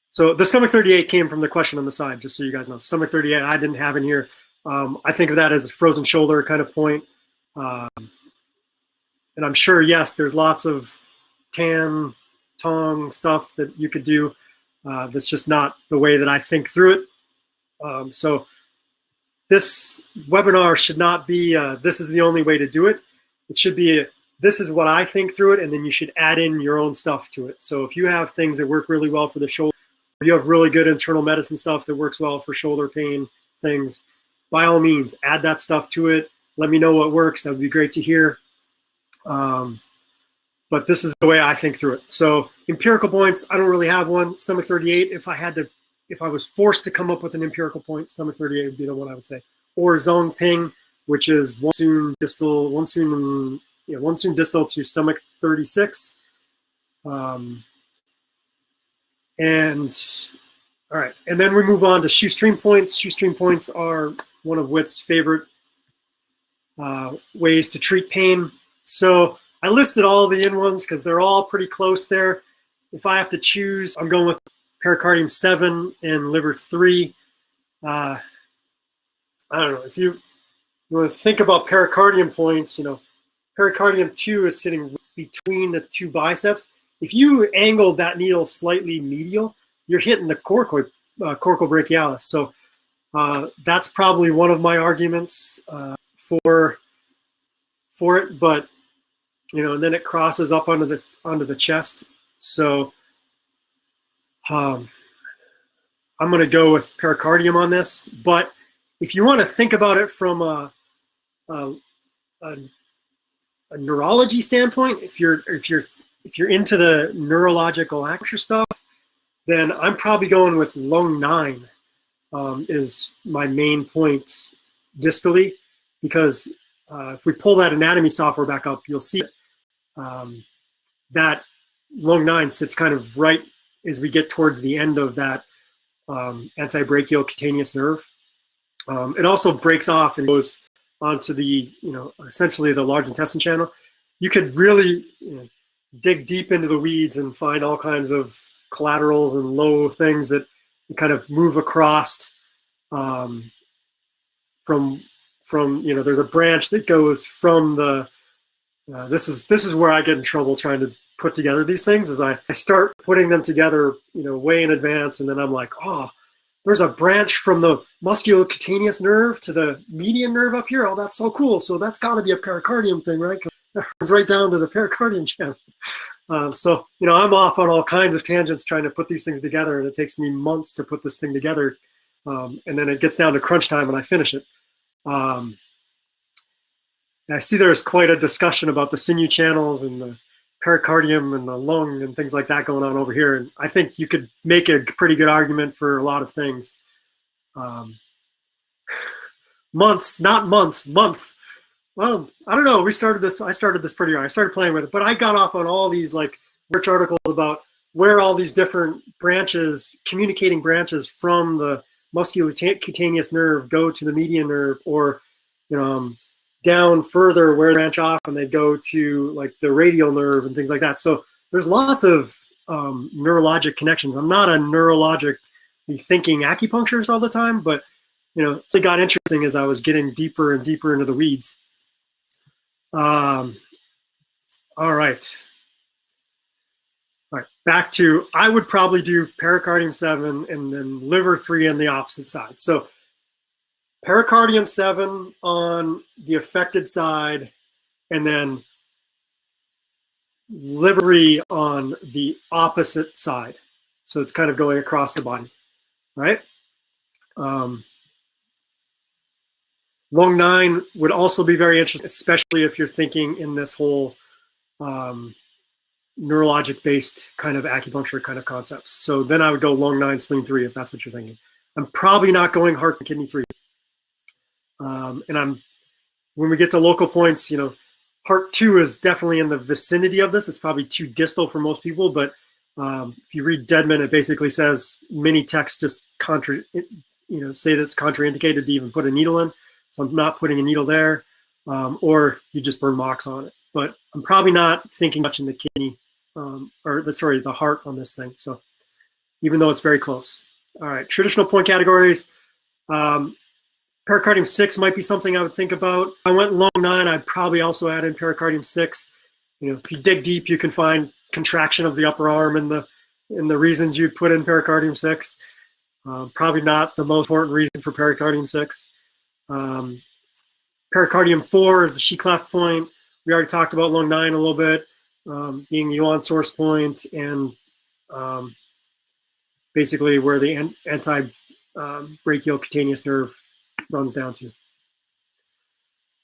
[SPEAKER 2] So the stomach 38 came from the question on the side, just so you guys know. Stomach 38, I didn't have in here. I think of that as a frozen shoulder kind of point. And I'm sure, yes, there's lots of tan, tong stuff that you could do. That's just not the way that I think through it. So this webinar should not be, this is the only way to do it. It should be, this is what I think through it, and then you should add in your own stuff to it. So if you have things that work really well for the shoulder, if you have really good internal medicine stuff that works well for shoulder pain things, by all means, add that stuff to it. Let me know what works. That would be great to hear. But this is the way I think through it. So empirical points, I don't really have one. Stomach 38, if I was forced to come up with an empirical point, stomach 38 would be the one I would say. Or zone ping, which is one soon distal to stomach 36. And all right, and then we move on to shoestring points. Shoestring points are one of Whit's favorite ways to treat pain. So I listed all the in ones because they're all pretty close there. If I have to choose, I'm going with pericardium 7 and liver 3. I don't know, if you want to think about pericardium points, pericardium 2 is sitting between the two biceps. If you angled that needle slightly medial, you're hitting the coracobrachialis. So that's probably one of my arguments for it, but and then it crosses up onto the chest. So I'm going to go with pericardium on this. But if you want to think about it from a neurology standpoint, if you're into the neurological acupuncture stuff, then I'm probably going with lung 9 is my main point distally, because if we pull that anatomy software back up, you'll see that lung 9 sits kind of right as we get towards the end of that antebrachial cutaneous nerve. It also breaks off and goes onto the, essentially the large intestine channel. You could really dig deep into the weeds and find all kinds of collaterals and low things that kind of move across from there's a branch that goes from the this is where I get in trouble trying to put together these things, is I start putting them together way in advance, and then I'm like, oh, there's a branch from the musculocutaneous nerve to the median nerve up here. Oh, that's so cool. So that's got to be a pericardium thing, right? That runs right down to the pericardium channel. So I'm off on all kinds of tangents trying to put these things together, and it takes me months to put this thing together, and then it gets down to crunch time and I finish it. I see there's quite a discussion about the sinew channels and the pericardium and the lung and things like that going on over here, and I think you could make a pretty good argument for a lot of things. Month. Well, I don't know. I started this pretty early. I started playing with it, but I got off on all these research articles about where all these different branches, communicating branches from the musculocutaneous nerve go to the median nerve, or down further where they branch off and they go to the radial nerve and things like that. So there's lots of neurologic connections. I'm not a neurologically thinking acupuncturist all the time, but it got interesting as I was getting deeper and deeper into the weeds. All right. Back to, I would probably do pericardium 7 and then liver 3 on the opposite side. So pericardium 7 on the affected side, and then livery on the opposite side. So it's kind of going across the body, right? Lung 9 would also be very interesting, especially if you're thinking in this whole neurologic-based kind of acupuncture kind of concepts. So then I would go lung 9, spleen 3, if that's what you're thinking. I'm probably not going heart and kidney 3. And when we get to local points, you know, heart 2 is definitely in the vicinity of this. It's probably too distal for most people, but if you read Deadman, it basically says many texts just say that it's contraindicated to even put a needle in. So I'm not putting a needle there, or you just burn mox on it. But I'm probably not thinking much in the kidney, the heart on this thing. So even though it's very close. All right, traditional point categories. Pericardium 6 might be something I would think about. If I went lung 9, I'd probably also add in pericardium 6. You know, if you dig deep, you can find contraction of the upper arm in the reasons you'd put in pericardium 6. Probably not the most important reason for pericardium 6. Pericardium 4 is the She-clef point. We already talked about lung 9 a little bit, being the L.OM source point and basically where the anti-brachial cutaneous nerve runs down to.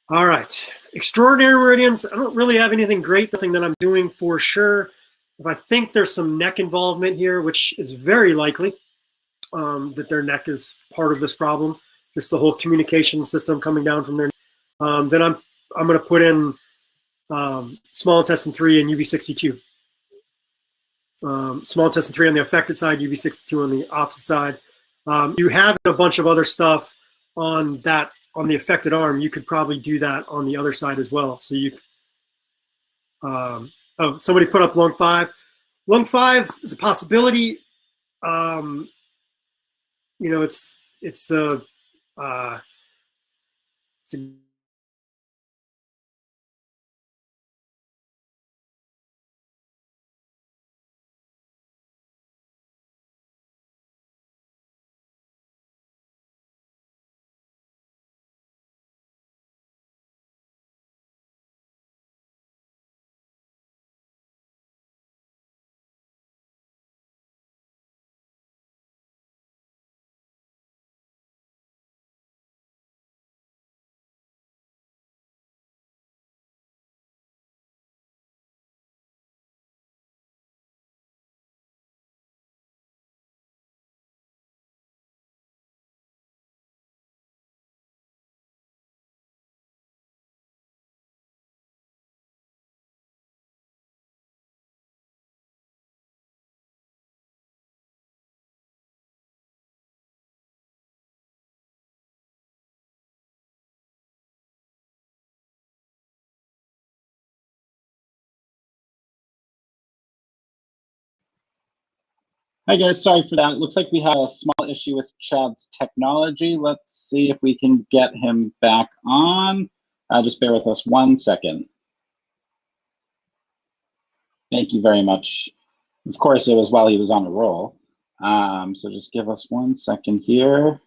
[SPEAKER 2] All right, extraordinary meridians. I don't really have anything great, nothing that I'm doing for sure. If I think there's some neck involvement here, which is very likely that their neck is part of this problem, just the whole communication system coming down from their neck, then I'm going to put in small intestine 3 and UB62. Small intestine 3 on the affected side, UB62 on the opposite side. You have a bunch of other stuff on the affected arm. You could probably do that on the other side as well. So you, somebody put up lung 5. Lung 5 is a possibility. You know, it's
[SPEAKER 1] Hi guys, sorry for that. Looks like we had a small issue with Chad's technology. Let's see if we can get him back on. Just bear with us 1 second. Thank you very much. Of course, it was while he was on a roll. So just give us 1 second here.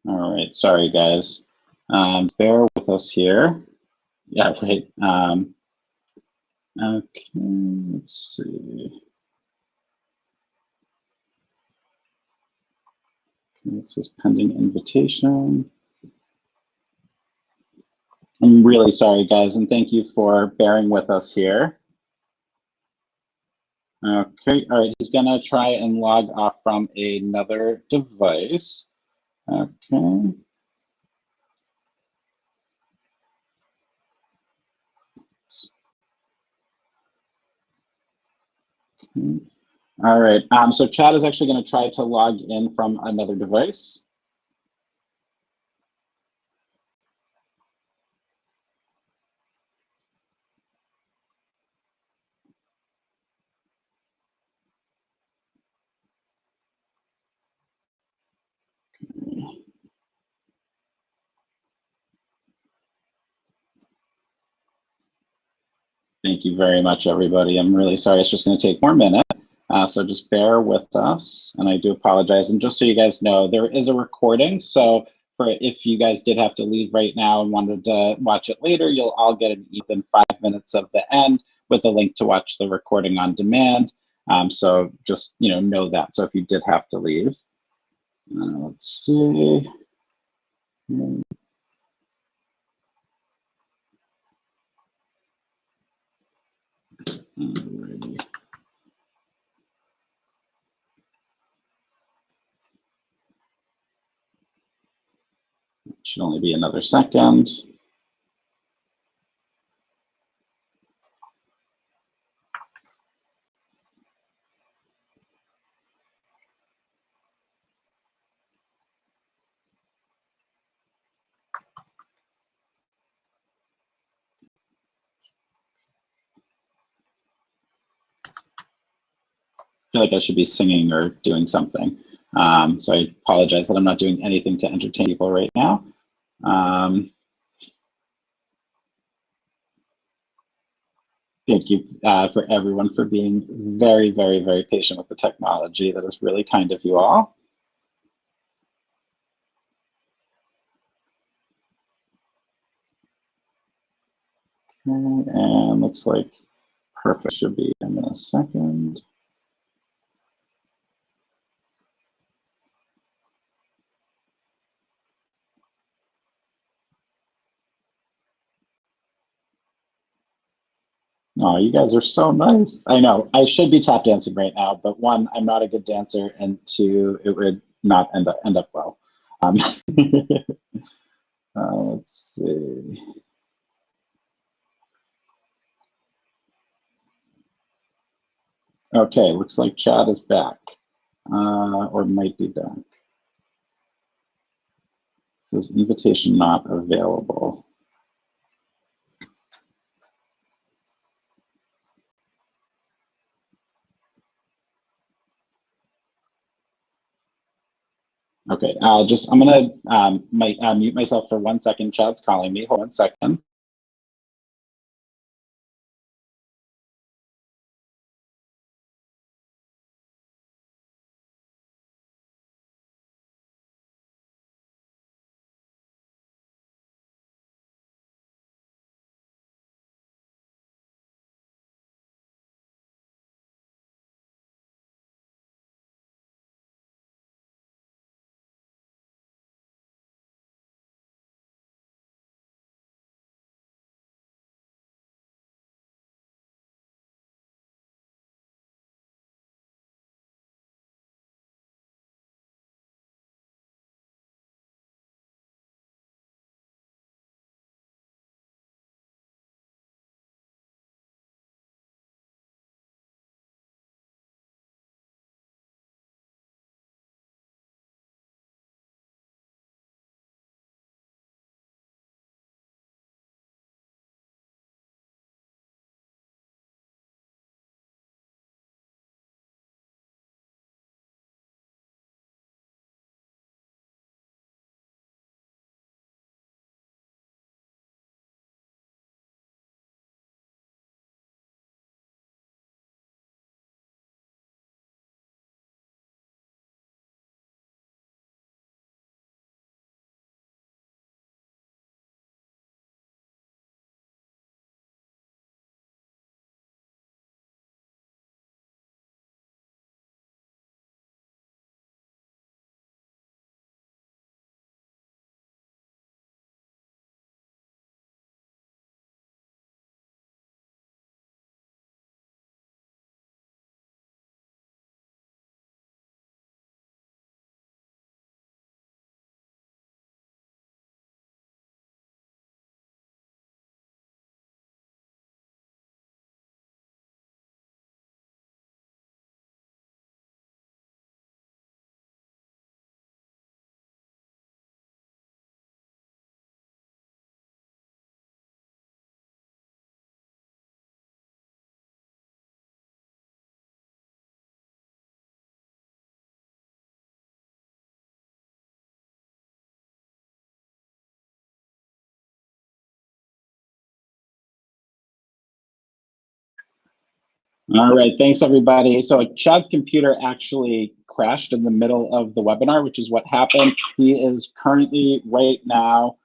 [SPEAKER 1] All right, sorry guys. Bear with us here. Yeah, great. Okay, let's see. It says pending invitation. I'm really sorry, guys, and thank you for bearing with us here. Okay, all right, he's gonna try and log off from another device. Okay. All right, so Chad is actually gonna try to log in from another device. Thank you very much, everybody. I'm really sorry. It's just going to take more minutes. So just bear with us. And I do apologize. And just so you guys know, there is a recording. So for if you guys did have to leave right now and wanted to watch it later, you'll all get it within 5 minutes of the end with a link to watch the recording on demand. So just know that. So if you did have to leave, let's see. Alrighty. It should only be another second. I feel like I should be singing or doing something. So I apologize that I'm not doing anything to entertain people right now. Thank you for everyone for being very, very, very patient with the technology. That is really kind of you all. Okay, and looks like perfect should be in a second. Oh, you guys are so nice. I know I should be tap dancing right now, but one, I'm not a good dancer, and two, it would not end up well. Let's see. Okay, looks like Chad is back, or might be back. It says invitation not available. Okay, I'm gonna mute myself for 1 second. Chad's calling me. Hold on 1 second. All right, thanks everybody. So Chad's computer actually crashed in the middle of the webinar, which is what happened. He is currently right now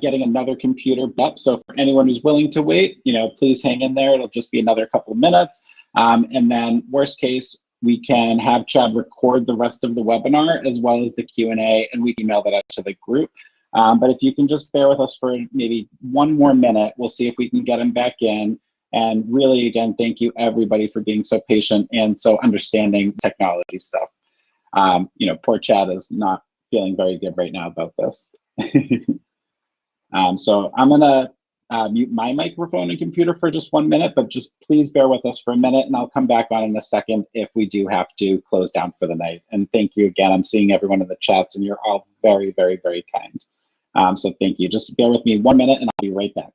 [SPEAKER 1] getting another computer up. So for anyone who's willing to wait, please hang in there. It'll just be another couple of minutes. And then worst case, we can have Chad record the rest of the webinar as well as the Q&A, and we can email that out to the group. But if you can just bear with us for maybe one more minute, we'll see if we can get him back in. And really, again, thank you everybody for being so patient and so understanding technology stuff. Poor Chad is not feeling very good right now about this. So I'm gonna mute my microphone and computer for just 1 minute, but just please bear with us for a minute and I'll come back on in a second if we do have to close down for the night. And thank you again. I'm seeing everyone in the chats and you're all very, very, very kind. So thank you. Just bear with me 1 minute and I'll be right back.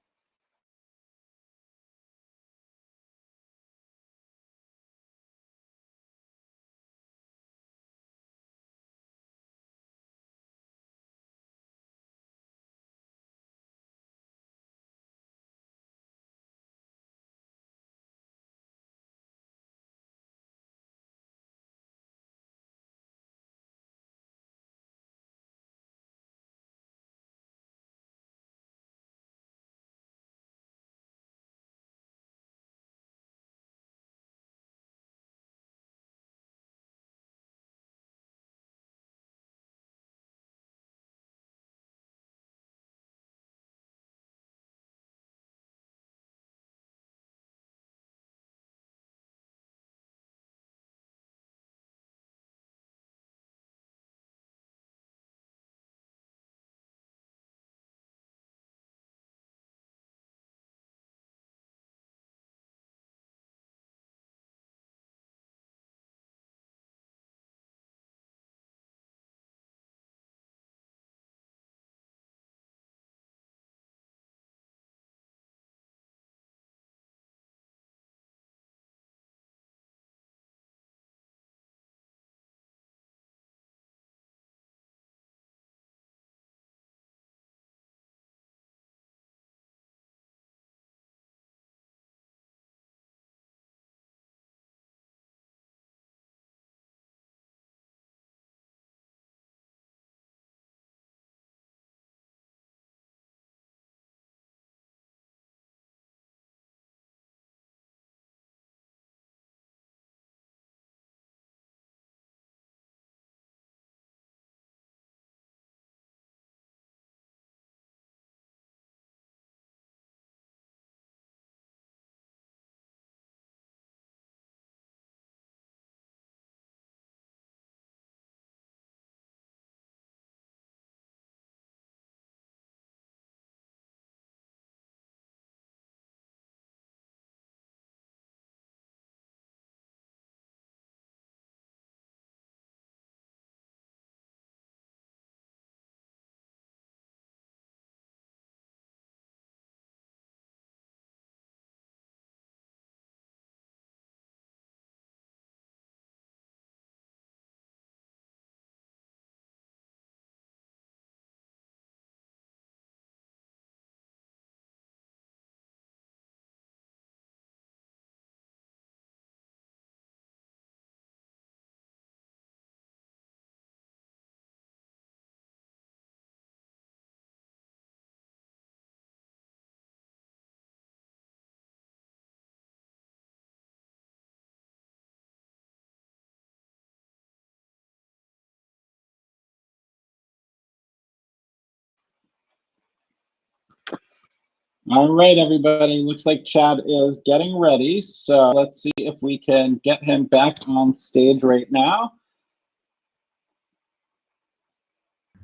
[SPEAKER 1] All right, everybody. Looks like Chad is getting ready. So let's see if we can get him back on stage right now.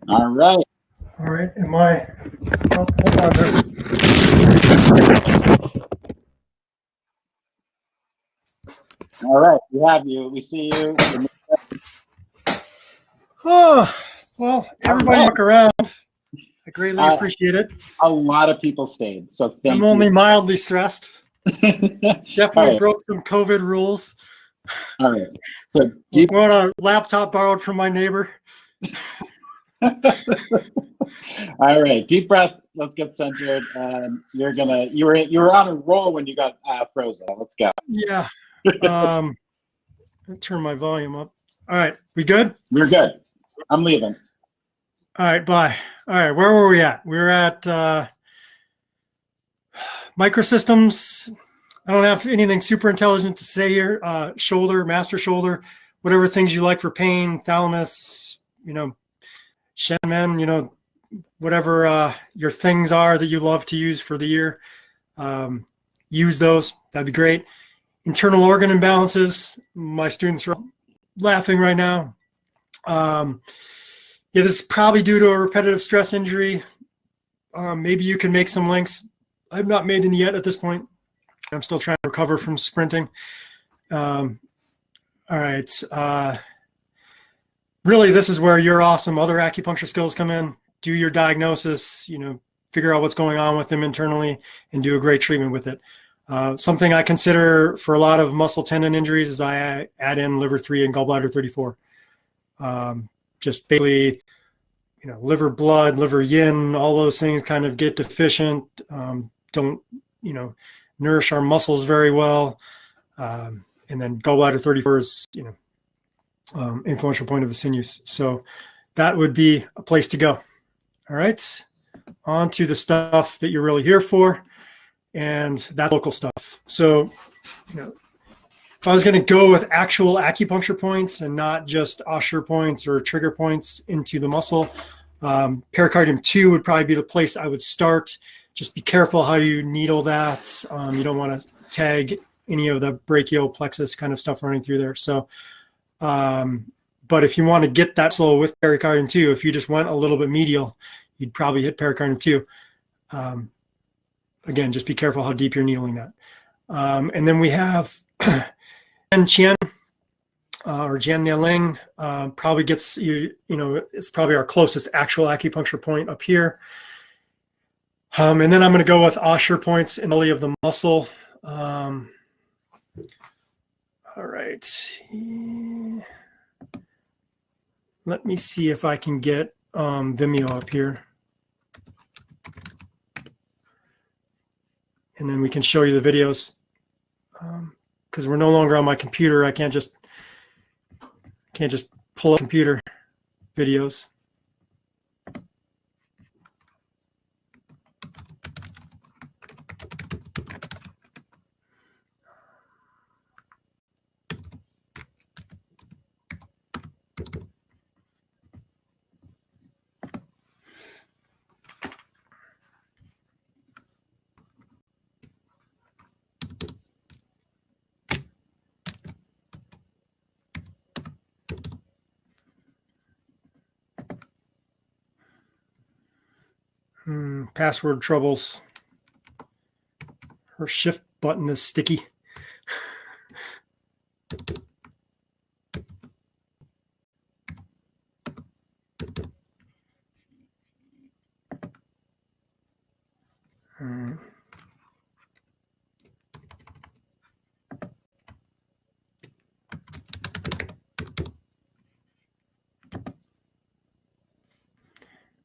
[SPEAKER 1] All right.
[SPEAKER 2] All right. Am I? Oh, hold on there.
[SPEAKER 1] All right. We have you. We see you.
[SPEAKER 2] Oh, well, everybody look around. I greatly appreciate it.
[SPEAKER 1] A lot of people stayed, so thank you.
[SPEAKER 2] I'm only mildly stressed. Definitely
[SPEAKER 1] right.
[SPEAKER 2] broke some COVID rules.
[SPEAKER 1] All right. So
[SPEAKER 2] brought a laptop borrowed from my neighbor.
[SPEAKER 1] All right. Deep breath
[SPEAKER 2] right.
[SPEAKER 1] Let's get centered. And you were on a roll when you got frozen. Let's go.
[SPEAKER 2] Yeah. I'll turn my volume up. All right, we good?
[SPEAKER 1] We're good. I'm leaving.
[SPEAKER 2] All right, bye. All right, where were we at? We were at microsystems. I don't have anything super intelligent to say here. Shoulder, master shoulder, whatever things you like for pain, thalamus, Shenmen, whatever your things are that you love to use for the year. Use those. That'd be great. Internal organ imbalances. My students are laughing right now. Yeah, this is probably due to a repetitive stress injury. Maybe you can make some links. I've not made any yet at this point. I'm still trying to recover from sprinting. All right. Really, this is where your awesome other acupuncture skills come in. Do your diagnosis, figure out what's going on with them internally and do a great treatment with it. Something I consider for a lot of muscle tendon injuries is I add in liver 3 and gallbladder 34. Just basically, liver blood, liver yin, all those things kind of get deficient, don't, nourish our muscles very well. And then gallbladder 34 is, influential point of the sinews. So that would be a place to go. All right. On to the stuff that you're really here for. And that local stuff. So, if I was going to go with actual acupuncture points and not just Osher points or trigger points into the muscle, pericardium 2 would probably be the place I would start. Just be careful how you needle that. You don't want to tag any of the brachial plexus kind of stuff running through there. So, but if you want to get that slow with pericardium 2, if you just went a little bit medial, you'd probably hit pericardium 2. Again, just be careful how deep you're needling that. And then we have Qian or Jian Nialing, probably gets it's probably our closest actual acupuncture point up here. And then I'm going to go with Osher points in the belly of the muscle. All right. Let me see if I can get Vimeo up here. And then we can show you the videos. Because we're no longer on my computer, I can't just pull up computer videos. Password troubles. Her shift button is sticky.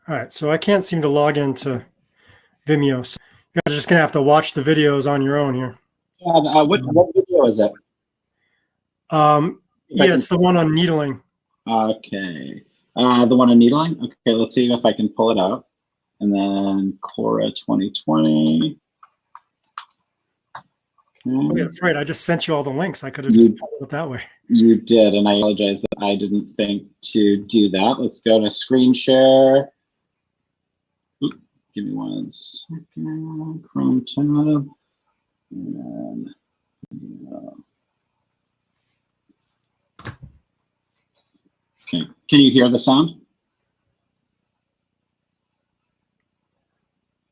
[SPEAKER 2] All right, so I can't seem to log into Vimeo. So you guys are just going to have to watch the videos on your own here.
[SPEAKER 1] What video is it?
[SPEAKER 2] Yeah, it's the one on needling.
[SPEAKER 1] Okay. The one on needling? Okay, let's see if I can pull it out. And then Cora 2020. Okay.
[SPEAKER 2] Oh, yeah, that's right. I just sent you all the links. I could have just pulled it that way.
[SPEAKER 1] You did, and I apologize that I didn't think to do that. Let's go to screen share. Oop, give me 1 second. Chrome tab. And okay, can you hear the sound?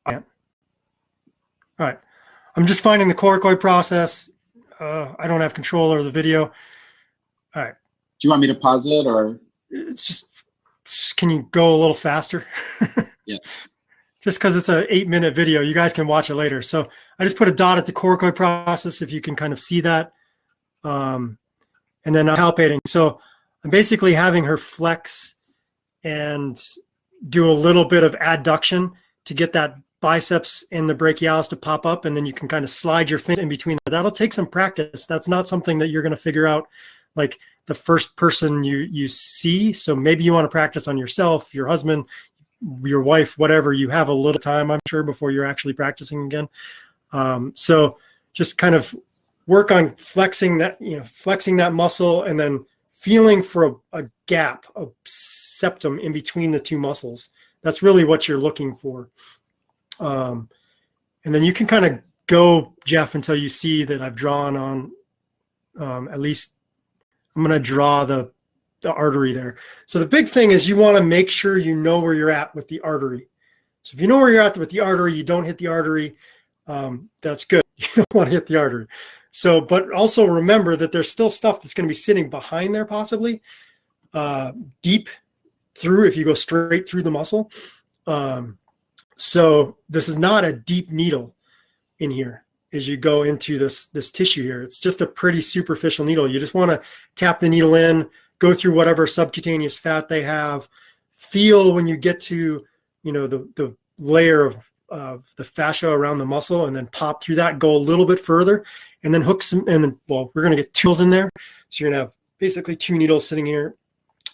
[SPEAKER 2] Yeah. All right. I'm just finding the coracoid process. I don't have control over the video. All right.
[SPEAKER 1] Do you want me to pause it, or?
[SPEAKER 2] It's just can you go a little faster?
[SPEAKER 1] Yeah.
[SPEAKER 2] Just because it's an 8-minute video, you guys can watch it later. So I just put a dot at the coracoid process, if you can kind of see that. And then I'm palpating. So I'm basically having her flex and do a little bit of adduction to get that biceps and the brachialis to pop up, and then you can kind of slide your fingers in between. That'll take some practice. That's not something that you're going to figure out like the first person you see. So maybe you want to practice on yourself, your husband, your wife, whatever. You have a little time, I'm sure, before you're actually practicing again. So just kind of work on flexing that muscle, and then feeling for a gap, a septum in between the two muscles. That's really what you're looking for. And then you can kind of go, Jeff, until you see that I've drawn on, at least I'm going to draw the artery there. So the big thing is you want to make sure you know where you're at with the artery. So if you know where you're at with the artery, you don't hit the artery, that's good. You don't want to hit the artery. So, but also remember that there's still stuff that's going to be sitting behind there, possibly deep through, if you go straight through the muscle. So this is not a deep needle in here as you go into this tissue here. It's just a pretty superficial needle. You just want to tap the needle in, go through whatever subcutaneous fat they have, feel when you get to, the layer of the fascia around the muscle, and then pop through that, go a little bit further, and then hook some, and then, well, we're going to get 2 needles in there. So you're going to have basically 2 needles sitting here.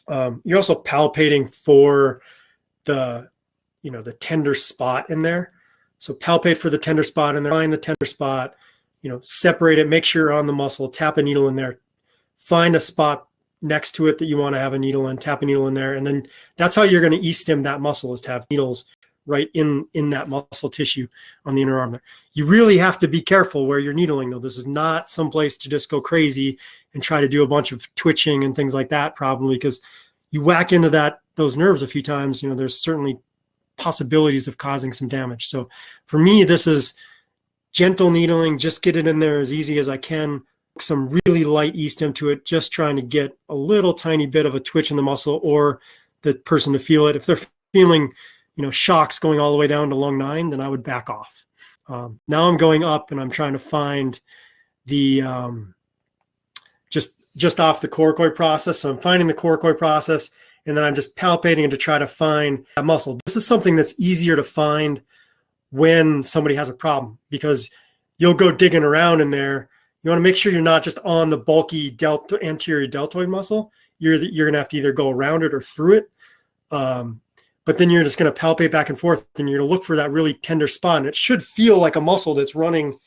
[SPEAKER 2] You're also palpating for the tender spot in there. So palpate for the tender spot in there, find the tender spot, separate it, make sure you're on the muscle, tap a needle in there, find a spot next to it that you want to have a needle in, tap a needle in there. And then that's how you're going to e-stim that muscle, is to have needles right in that muscle tissue on the inner arm there. You really have to be careful where you're needling, though. This is not some place to just go crazy and try to do a bunch of twitching and things like that, probably, because you whack into those nerves a few times, there's certainly possibilities of causing some damage. So for me, this is gentle needling, just get it in there as easy as I can, some really light e-stim to it, just trying to get a little tiny bit of a twitch in the muscle, or the person to feel it. If they're feeling shocks going all the way down to lung 9, then I would back off. Now I'm going up and I'm trying to find the just off the coracoid process. So I'm finding the coracoid process, and then I'm just palpating to try to find that muscle. This is something that's easier to find when somebody has a problem, because you'll go digging around in there. You want to make sure you're not just on the bulky anterior deltoid muscle. You're going to have to either go around it or through it. But then you're just going to palpate back and forth, and you're going to look for that really tender spot. And it should feel like a muscle that's running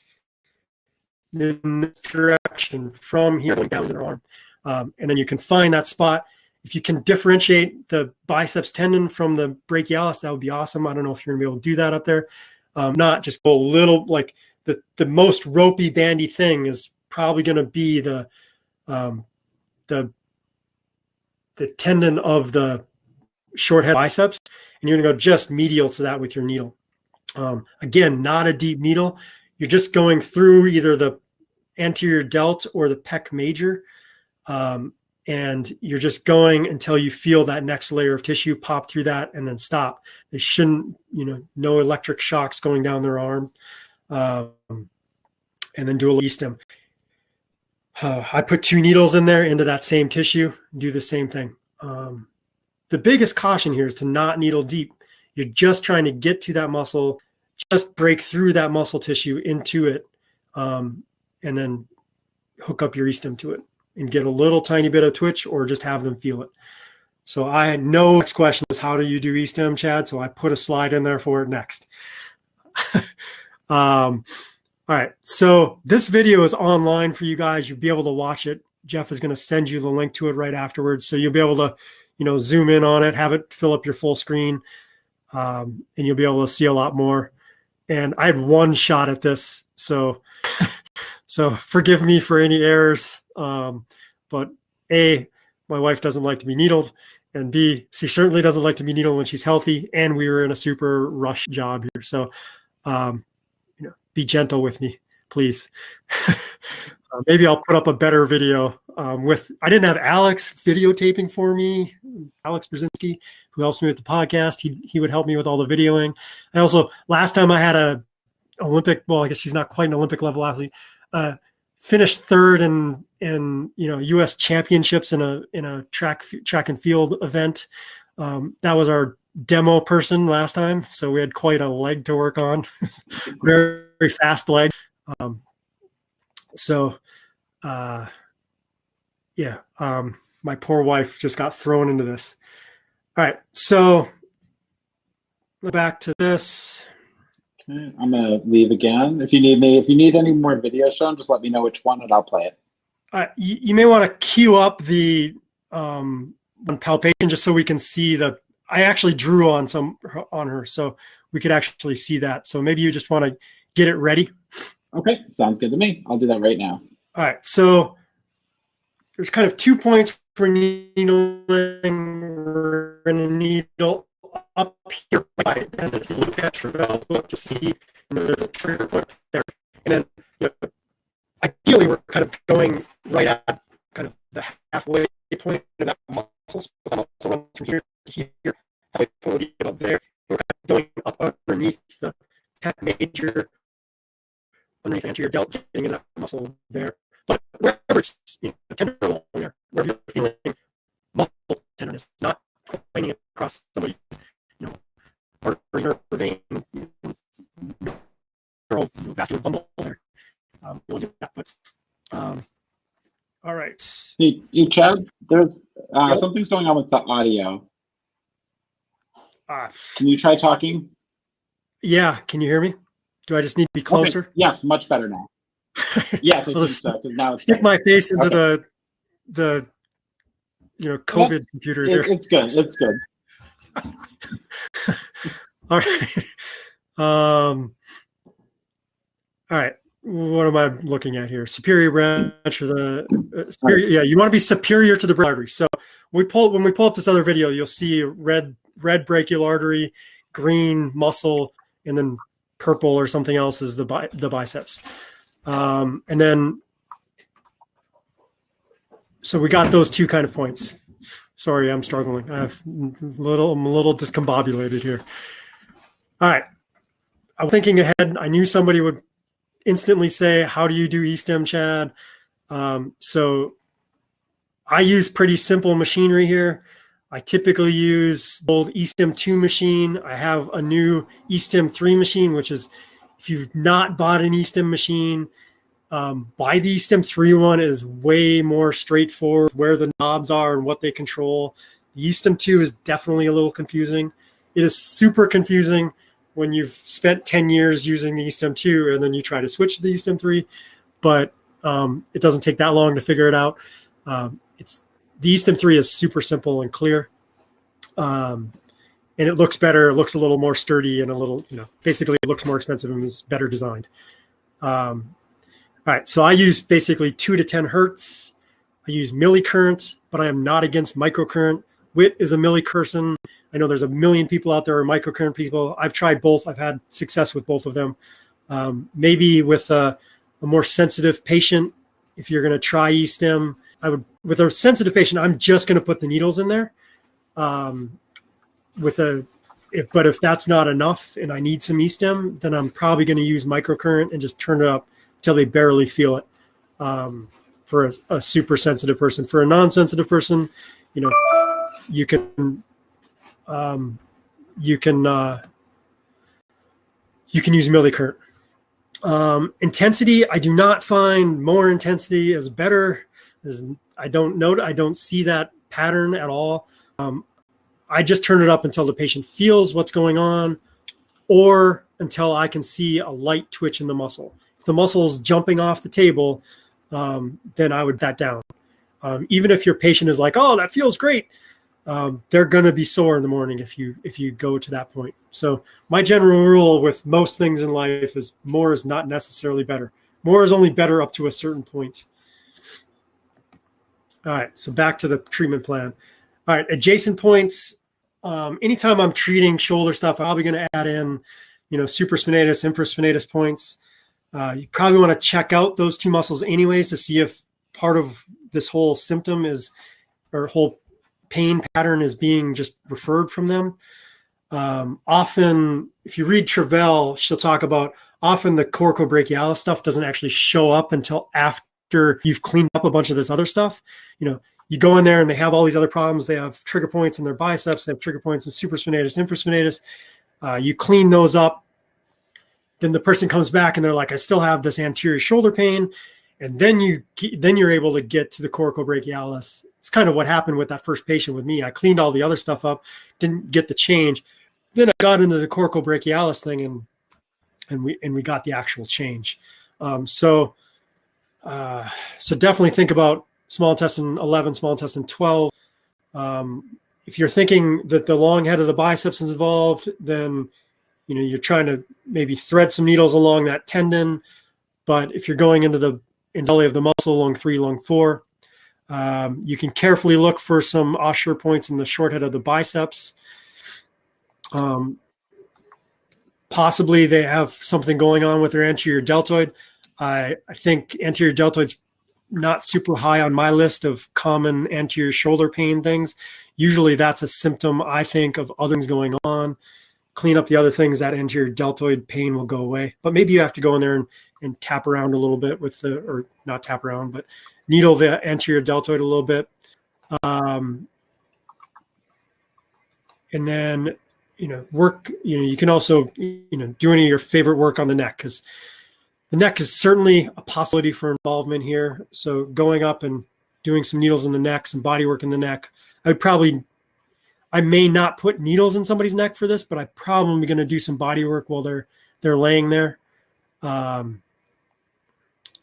[SPEAKER 2] in this direction from here down to their arm. And then you can find that spot. If you can differentiate the biceps tendon from the brachialis, that would be awesome. I don't know if you're going to be able to do that up there. Not just go a little, like the most ropey bandy thing is probably going to be the tendon of the short head biceps, and you're going to go just medial to that with your needle. Again, not a deep needle. You're just going through either the anterior delt or the pec major, and you're just going until you feel that next layer of tissue, pop through that, and then stop. They shouldn't, no electric shocks going down their arm, and then do a little e-stim. I put 2 needles in there into that same tissue, do the same thing. The biggest caution here is to not needle deep. You're just trying to get to that muscle, just break through that muscle tissue into it, and then hook up your e-stim to it and get a little tiny bit of twitch, or just have them feel it. So I know next question is, how do you do e-stim, Chad? So I put a slide in there for it next. All right. So this video is online for you guys. You'll be able to watch it. Jeff is going to send you the link to it right afterwards. So you'll be able to, zoom in on it, have it fill up your full screen, and you'll be able to see a lot more. And I had 1 shot at this, so so forgive me for any errors. But A, my wife doesn't like to be needled, and B, she certainly doesn't like to be needled when she's healthy, and we were in a super rush job here. So be gentle with me, please. Maybe I'll put up a better video I didn't have Alex videotaping for me, Alex Brzezinski, who helps me with the podcast. He would help me with all the videoing. I also, last time I had a Olympic, well, I guess she's not quite an Olympic level athlete, finished 3rd in U.S. championships in a track and field event. That was our demo person last time, so we had quite a leg to work on. very, very fast leg. Yeah, my poor wife just got thrown into this. All right, so back to this.
[SPEAKER 1] Okay, I'm gonna leave again. If you need any more video shown, just let me know which one and I'll play it.
[SPEAKER 2] You may want to queue up the palpation just so we can see I actually drew on her, so we could actually see that. So maybe you just want to get it ready.
[SPEAKER 1] Okay, sounds good to me. I'll do that right now.
[SPEAKER 2] All right, so there's kind of 2 points for needling. We're going to needle up here, and if you look at Travell's book, you'll see there's a trigger point there. And then ideally, we're kind of going right at kind of the halfway point of that muscle. So the muscle runs from here to here, halfway point up there. We're kind of going up underneath the major, underneath the anterior delt, getting in that muscle there. But wherever it's tender along there, wherever you're feeling muscle tenderness, not pointing across somebody's, artery or vein, neurovascular bundle there. We'll do that. But all right.
[SPEAKER 1] Hey, Chad, there's something's going on with the audio. Can you try talking?
[SPEAKER 2] Yeah, can you hear me? Do I just need to be closer?
[SPEAKER 1] Okay. Yes, much better now. Yes, I think so. Because now it's
[SPEAKER 2] stick my face into the COVID computer there.
[SPEAKER 1] It's good. It's good.
[SPEAKER 2] All right. All right. What am I looking at here? Superior branch for the superior. Yeah, you want to be superior to the brachial artery. So when we pull up this other video, you'll see red brachial artery, green muscle, and then purple or something else is the biceps. And then, so we got those 2 kind of points. Sorry, I'm struggling. I'm a little discombobulated here. All right. I'm thinking ahead. I knew somebody would instantly say, how do you do E-stim, Chad? So I use pretty simple machinery here. I typically use the old E-stim 2 machine. I have a new E-stim 3 machine, which is, if you've not bought an E-stim machine, buy the E-stim 3 one. Is way more straightforward, where the knobs are and what they control. The E-stim 2 is definitely a little confusing. It is super confusing when you've spent 10 years using the E-stim 2 and then you try to switch to the E-stim 3, but it doesn't take that long to figure it out. The E-stim 3 is super simple and clear. And it looks better. It looks a little more sturdy and a little, basically it looks more expensive and is better designed. All right, so I use basically 2 to 10 hertz. I use millicurrent, but I am not against microcurrent. Whit is a millicurrent. I know there's a million people out there who are microcurrent people. I've tried both. I've had success with both of them. Maybe with a more sensitive patient, if you're going to try E-stim, with a sensitive patient, I'm just going to put the needles in there. But if that's not enough and I need some E-stim, then I'm probably going to use microcurrent and just turn it up until they barely feel it. For a super sensitive person. For a non-sensitive person, you can use millicurrent. Intensity, I do not find more intensity is better. I don't see that pattern at all. I just turn it up until the patient feels what's going on, or until I can see a light twitch in the muscle. If the muscle's jumping off the table, then I would that down. Even if your patient is like, "Oh, that feels great," they're going to be sore in the morning if you go to that point. So my general rule with most things in life is more is not necessarily better. More is only better up to a certain point. All right, so back to the treatment plan. All right, adjacent points. Anytime I'm treating shoulder stuff, I'm probably going to add in, supraspinatus, infraspinatus points. You probably want to check out those 2 muscles anyways to see if part of this whole symptom or whole pain pattern is being just referred from them. Often, if you read Travell, she'll talk about often the coracobrachialis stuff doesn't actually show up until after you've cleaned up a bunch of this other stuff. you go in there and they have all these other problems. They have trigger points in their biceps. They have trigger points in supraspinatus, infraspinatus. You clean those up. Then the person comes back and they're like, I still have this anterior shoulder pain. And then you're able to get to the coracobrachialis. It's kind of what happened with that first patient with me. I cleaned all the other stuff up, didn't get the change. Then I got into the coracobrachialis thing and we got the actual change. So definitely think about small intestine 11, small intestine 12. If you're thinking that the long head of the biceps is involved, then you're trying to maybe thread some needles along that tendon. But if you're going into the belly of the muscle along 3, along 4, you can carefully look for some ossuary points in the short head of the biceps. Possibly they have something going on with their anterior deltoid. I think anterior deltoid's not super high on my list of common anterior shoulder pain things. Usually that's a symptom, I think, of other things going on. Clean up the other things, that anterior deltoid pain will go away. But maybe you have to go in there and tap around a little bit with or not tap around, but needle the anterior deltoid a little bit. And then, work, you can also, do any of your favorite work on the neck, because the neck is certainly a possibility for involvement here. So going up and doing some needles in the neck, some body work in the neck. I may not put needles in somebody's neck for this, but I'm probably going to do some body work while they're laying there. All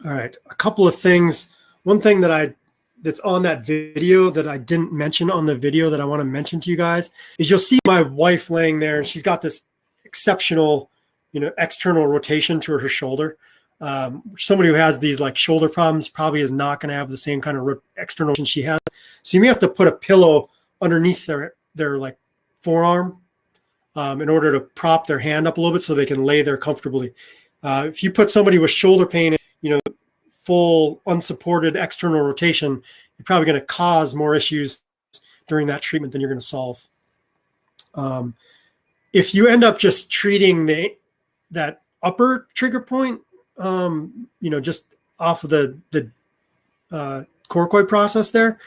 [SPEAKER 2] right, a couple of things. One thing that's on that video that I didn't mention on the video that I want to mention to you guys is you'll see my wife laying there, and she's got this exceptional, external rotation to her shoulder. Somebody who has these like shoulder problems probably is not going to have the same kind of external rotation she has. So you may have to put a pillow underneath their like forearm in order to prop their hand up a little bit so they can lay there comfortably. If you put somebody with shoulder pain, full unsupported external rotation, you're probably going to cause more issues during that treatment than you're going to solve. If you end up just treating that upper trigger point, just off of the coracoid process there,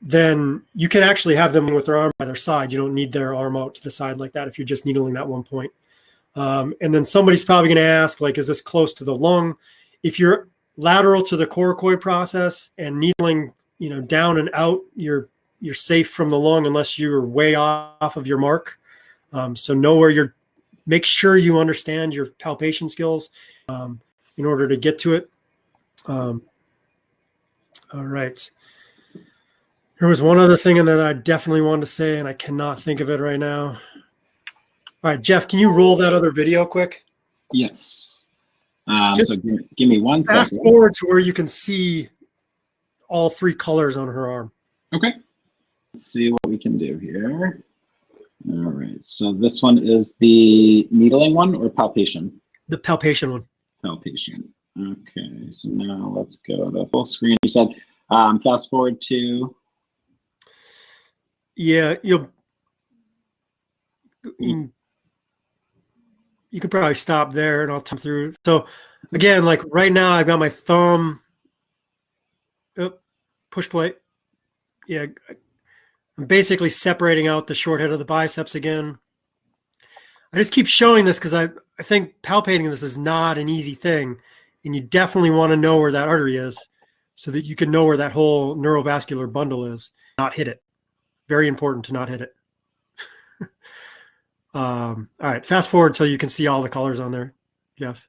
[SPEAKER 2] then you can actually have them with their arm by their side. You don't need their arm out to the side like that if you're just needling that one point. And then somebody's probably going to ask, like, is this close to the lung? If you're lateral to the coracoid process and needling, down and out, you're safe from the lung unless you're way off of your mark. So know where make sure you understand your palpation skills in order to get to it. All right. There was one other thing that I definitely wanted to say, and I cannot think of it right now. All right, Jeff, can you roll that other video quick?
[SPEAKER 1] Yes. So give me one second.
[SPEAKER 2] Fast forward to where you can see all 3 colors on her arm.
[SPEAKER 1] Okay. Let's see what we can do here. All right. So this one is the needling one or palpation?
[SPEAKER 2] The palpation one.
[SPEAKER 1] Palpation. Okay. So now let's go to full screen. You said fast forward to.
[SPEAKER 2] Yeah, you could probably stop there and I'll come through. So again, like right now I've got my thumb, push plate. Yeah, I'm basically separating out the short head of the biceps again. I just keep showing this because I think palpating this is not an easy thing. And you definitely want to know where that artery is so that you can know where that whole neurovascular bundle is, not hit it. Very important to not hit it. All right, fast forward till you can see all the colors on there, Jeff.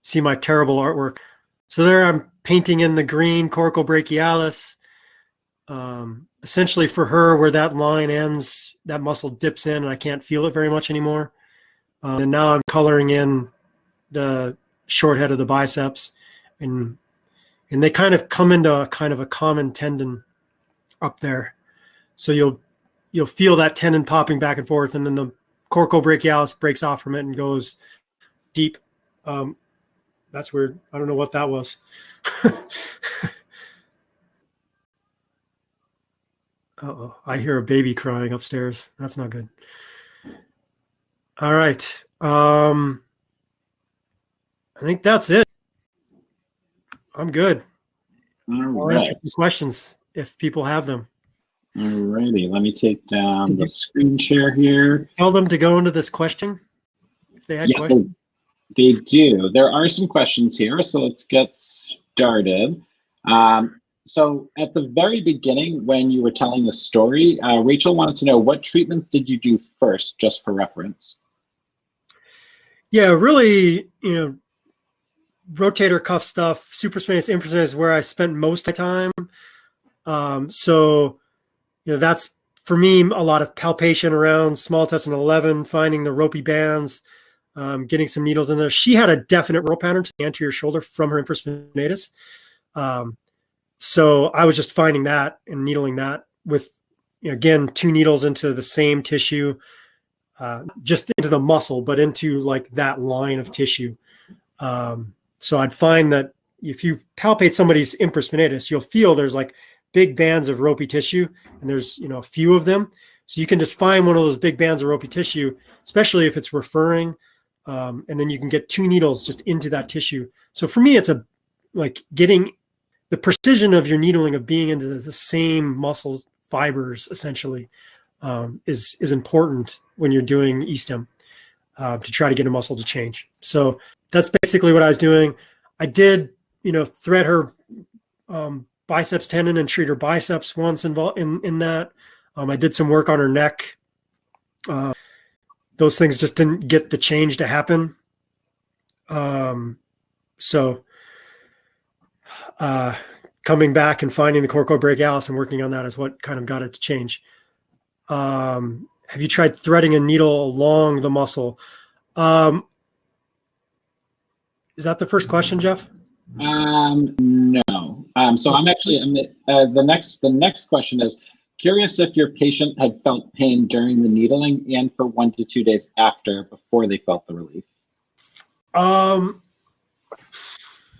[SPEAKER 2] See my terrible artwork. So there I'm painting in the green coracobrachialis. Essentially for her, where that line ends, that muscle dips in and I can't feel it very much anymore. And now I'm coloring in the short head of the biceps. And they kind of come into a kind of a common tendon up there. So you'll feel that tendon popping back and forth, and then the coracobrachialis breaks off from it and goes deep. That's weird. I don't know what that was. Uh-oh, I hear a baby crying upstairs. That's not good. All right. I think that's it. I'm good.
[SPEAKER 1] All
[SPEAKER 2] I'll answer
[SPEAKER 1] right.
[SPEAKER 2] some questions if people have them.
[SPEAKER 1] All righty. Let me take down the screen share here.
[SPEAKER 2] Tell them to go into this question if they had
[SPEAKER 1] Yes,
[SPEAKER 2] questions.
[SPEAKER 1] they do. There are some questions here, so let's get started. So at the very beginning, when you were telling the story, Rachel wanted to know what treatments did you do first, just for reference?
[SPEAKER 2] Yeah, really, rotator cuff stuff, supraspinatus, infraspinatus is where I spent most of my time. So, that's for me a lot of palpation around small intestine 11, finding the ropey bands, getting some needles in there. She had a definite roll pattern to the anterior shoulder from her infraspinatus. So I was just finding that and needling that with, again, 2 needles into the same tissue, just into the muscle, but into like that line of tissue. So I'd find that if you palpate somebody's infraspinatus, you'll feel there's like big bands of ropey tissue, and there's a few of them. So you can just find one of those big bands of ropey tissue, especially if it's referring, and then you can get 2 needles just into that tissue. So for me, it's like getting the precision of your needling, of being into the same muscle fibers essentially, is important when you're doing E-stim, to try to get a muscle to change. So that's basically what I was doing. I did, thread her biceps tendon and treat her biceps once involved in that. I did some work on her neck. Those things just didn't get the change to happen. So coming back and finding the coracobrachialis and working on that is what kind of got it to change. Have you tried threading a needle along the muscle? Is that the first question, Jeff?
[SPEAKER 1] No. So the next question is, curious if your patient had felt pain during the needling and for 1 to 2 days after, before they felt the relief.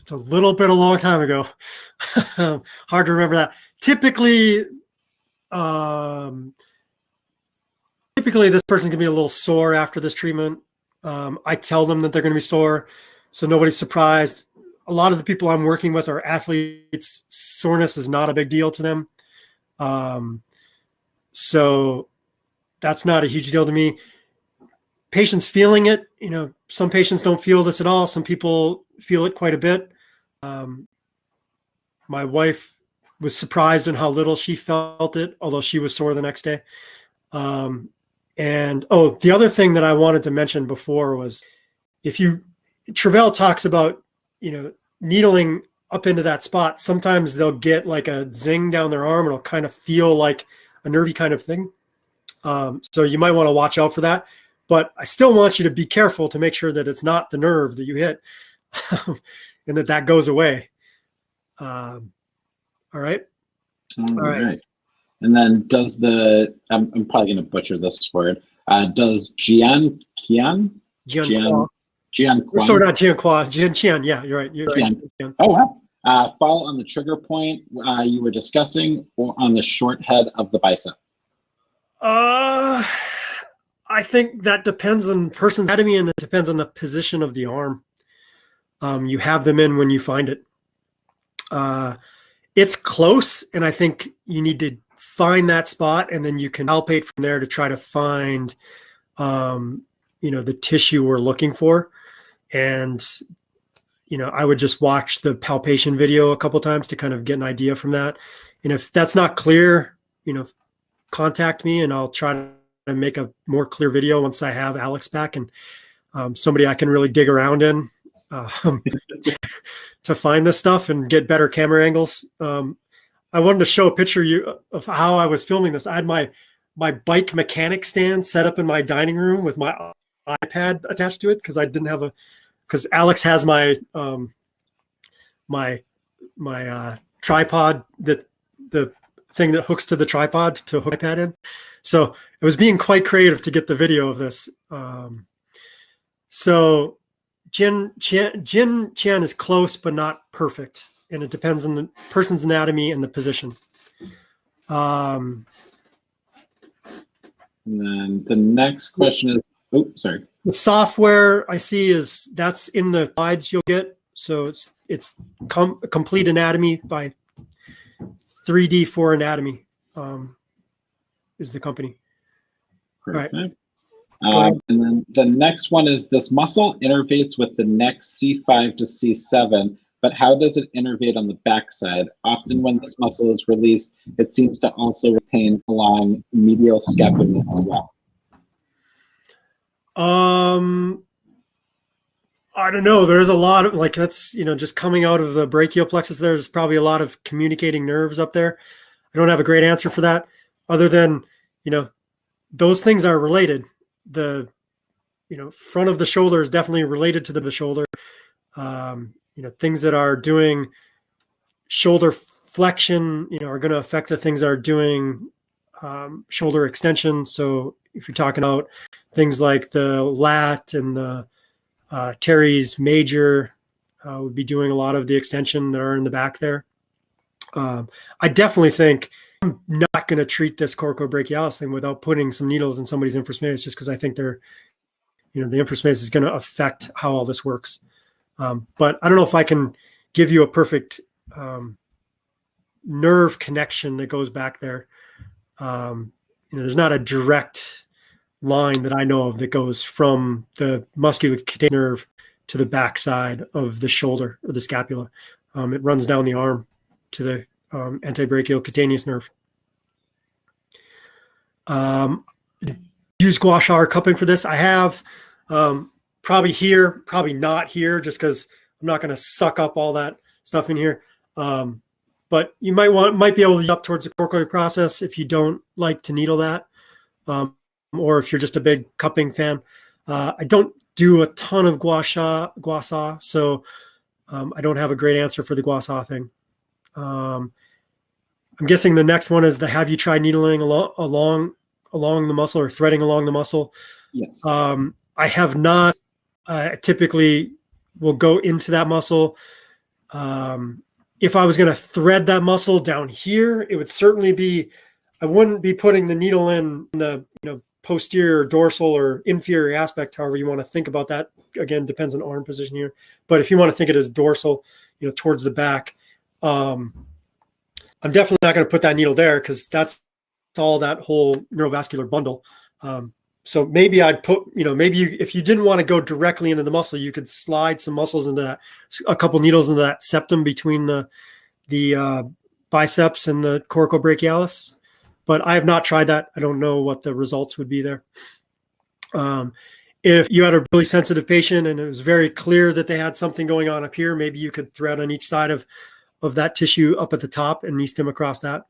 [SPEAKER 2] It's a little bit a long time ago. Hard to remember that. Typically, this person can be a little sore after this treatment. I tell them that they're going to be sore, so nobody's surprised. A lot of the people I'm working with are athletes. Soreness is not a big deal to them. So that's not a huge deal to me. Patients feeling it, some patients don't feel this at all. Some people feel it quite a bit. My wife was surprised in how little she felt it, although she was sore the next day. And the other thing that I wanted to mention before was, Travell talks about, needling up into that spot. Sometimes they'll get like a zing down their arm, and it'll kind of feel like a nervy kind of thing. So you might want to watch out for that. But I still want you to be careful to make sure that it's not the nerve that you hit, and that goes away. All right.
[SPEAKER 1] All right. And then I'm probably going to butcher this word. Does Jian Qian?
[SPEAKER 2] Sorry, not Jian Qian. Yeah, you're right.
[SPEAKER 1] Right. Oh, wow. Fall on the trigger point you were discussing, or on the short head of the bicep?
[SPEAKER 2] I think that depends on person's anatomy, and it depends on the position of the arm. You have them in when you find it. It's close, and I think you need to find that spot, and then you can palpate from there to try to find, the tissue we're looking for. And, I would just watch the palpation video a couple times to kind of get an idea from that. And if that's not clear, contact me, and I'll try to make a more clear video once I have Alex back, and somebody I can really dig around in to find this stuff and get better camera angles. I wanted to show a picture of how I was filming this. I had my bike mechanic stand set up in my dining room with my iPad attached to it, because I didn't have because Alex has my tripod, the thing that hooks to the tripod to hook my iPad in. So it was being quite creative to get the video of this. So Jin Qian is close, but not perfect. And it depends on the person's anatomy and the position.
[SPEAKER 1] And then the next question is, sorry.
[SPEAKER 2] The software I see that's in the slides you'll get. So it's complete anatomy by 3D for Anatomy is the company.
[SPEAKER 1] Perfect.
[SPEAKER 2] Right.
[SPEAKER 1] And then the next one is this muscle innervates with the neck C5 to C7, but how does it innervate on the backside? Often when this muscle is released, it seems to also retain along medial scapula as well.
[SPEAKER 2] I don't know. There's a lot of, like, that's, just coming out of the brachial plexus, there's probably a lot of communicating nerves up there. I don't have a great answer for that other than, those things are related. The, front of the shoulder is definitely related to the shoulder. Things that are doing shoulder flexion, are going to affect the things that are doing shoulder extension. So if you're talking about things like the lat and the teres major, would be doing a lot of the extension that are in the back there. I definitely think I'm not going to treat this coracobrachialis thing without putting some needles in somebody's infraspace, just because I think they're, the infraspace is going to affect how all this works. But I don't know if I can give you a perfect nerve connection that goes back there. There's not a direct line that I know of that goes from the musculocutaneous nerve to the backside of the shoulder or the scapula. It runs down the arm to the antebrachial cutaneous nerve. Use gua sha or cupping for this. I have probably here, probably not here, just because I'm not going to suck up all that stuff in here. But you might be able to get up towards the coracoid process if you don't like to needle that, or if you're just a big cupping fan. I don't do a ton of gua sha, so I don't have a great answer for the gua sha thing. I'm guessing the next one is the have you tried needling along the muscle or threading along the muscle?
[SPEAKER 1] Yes.
[SPEAKER 2] I have not. I typically will go into that muscle. If I was going to thread that muscle down here, it would certainly be, I wouldn't be putting the needle in the posterior, dorsal, or inferior aspect, however you want to think about that. Again, depends on arm position here. But if you want to think it as dorsal, towards the back, I'm definitely not going to put that needle there because that's all that whole neurovascular bundle. So maybe I'd put, if you didn't want to go directly into the muscle, you could slide some muscles into that, a couple needles into that septum between the biceps and the coracobrachialis. But I have not tried that. I don't know what the results would be there. If you had a really sensitive patient and it was very clear that they had something going on up here, maybe you could thread on each side of that tissue up at the top and knee stem across that.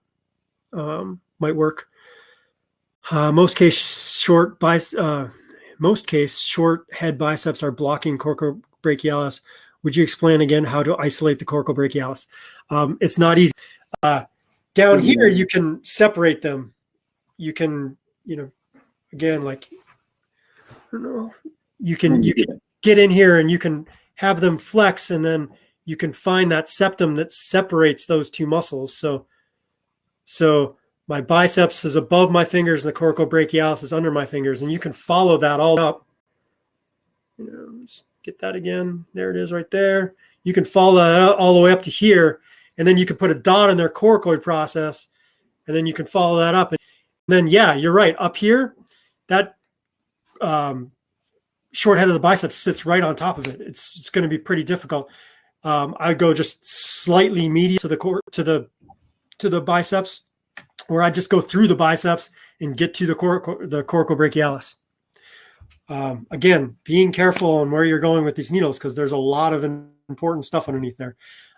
[SPEAKER 2] Might work. Most case short head biceps are blocking coracobrachialis. Would you explain again how to isolate the coracobrachialis? It's not easy. Down here, you can separate them. You can, again, like, I don't know, you can get in here and you can have them flex, and then you can find that septum that separates those two muscles. So my biceps is above my fingers and the coracobrachialis is under my fingers, and you can follow that all up. Let's get that again. There it is right there. You can follow that all the way up to here, and then you can put a dot in their coracoid process, and then you can follow that up. And then, yeah, you're right. Up here, that short head of the biceps sits right on top of it. It's going to be pretty difficult. I go just slightly medial to the biceps, or I just go through the biceps and get to the coracobrachialis. Again, being careful on where you're going with these needles, because there's a lot of important stuff underneath there.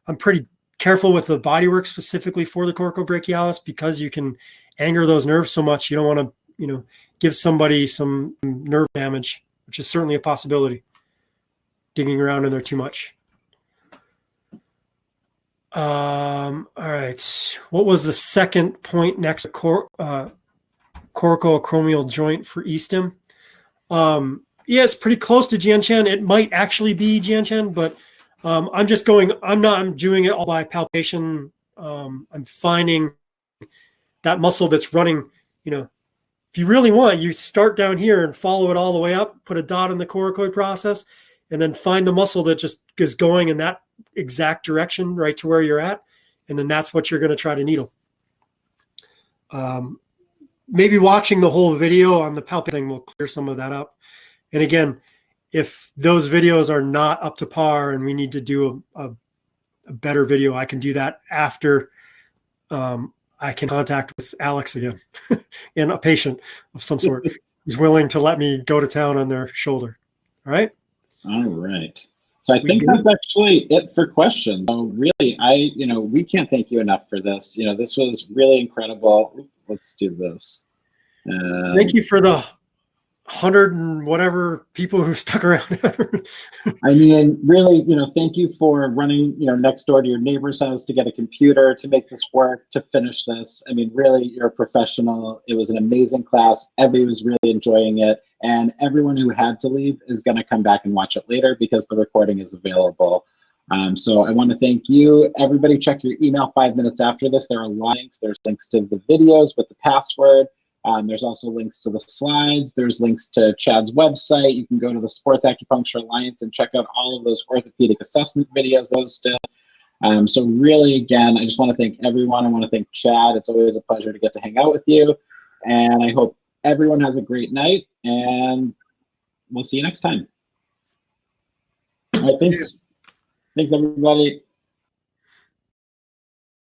[SPEAKER 2] I'm pretty careful with the body work specifically for the coracobrachialis, because you can anger those nerves so much. You don't want to, give somebody some nerve damage, which is certainly a possibility, digging around in there too much. All right. What was the second point next to coracoacromial joint for E-stim? Yeah, it's pretty close to Jianchen. It might actually be Jianchen, but I'm doing it all by palpation. I'm finding that muscle that's running, if you really want, you start down here and follow it all the way up, put a dot in the coracoid process, and then find the muscle that just is going in that exact direction right to where you're at. And then that's what you're going to try to needle. maybe watching the whole video on the palpate thing will clear some of that up. And again, if those videos are not up to par and we need to do a better video, I can do that after I can contact with Alex again and a patient of some sort who's willing to let me go to town on their shoulder. All right?
[SPEAKER 1] All right. So I think that's actually it for questions. So really, we can't thank you enough for this. This was really incredible. Let's do this.
[SPEAKER 2] Thank you for the 100 and whatever people who stuck around.
[SPEAKER 1] I mean, really, thank you for running, next door to your neighbor's house to get a computer to make this work, to finish this. I mean, really, you're a professional. It was an amazing class. Everybody was really enjoying it. And everyone who had to leave is going to come back and watch it later because the recording is available. So I want to thank you. Everybody check your email 5 minutes after this. There are links. There's links to the videos with the password. There's also links to the slides. There's links to Chad's website. You can go to the Sports Acupuncture Alliance and check out all of those orthopedic assessment videos. So really, again, I just want to thank everyone. I want to thank Chad. It's always a pleasure to get to hang out with you. And I hope everyone has a great night. And we'll see you next time. All right, thanks. Thanks, everybody.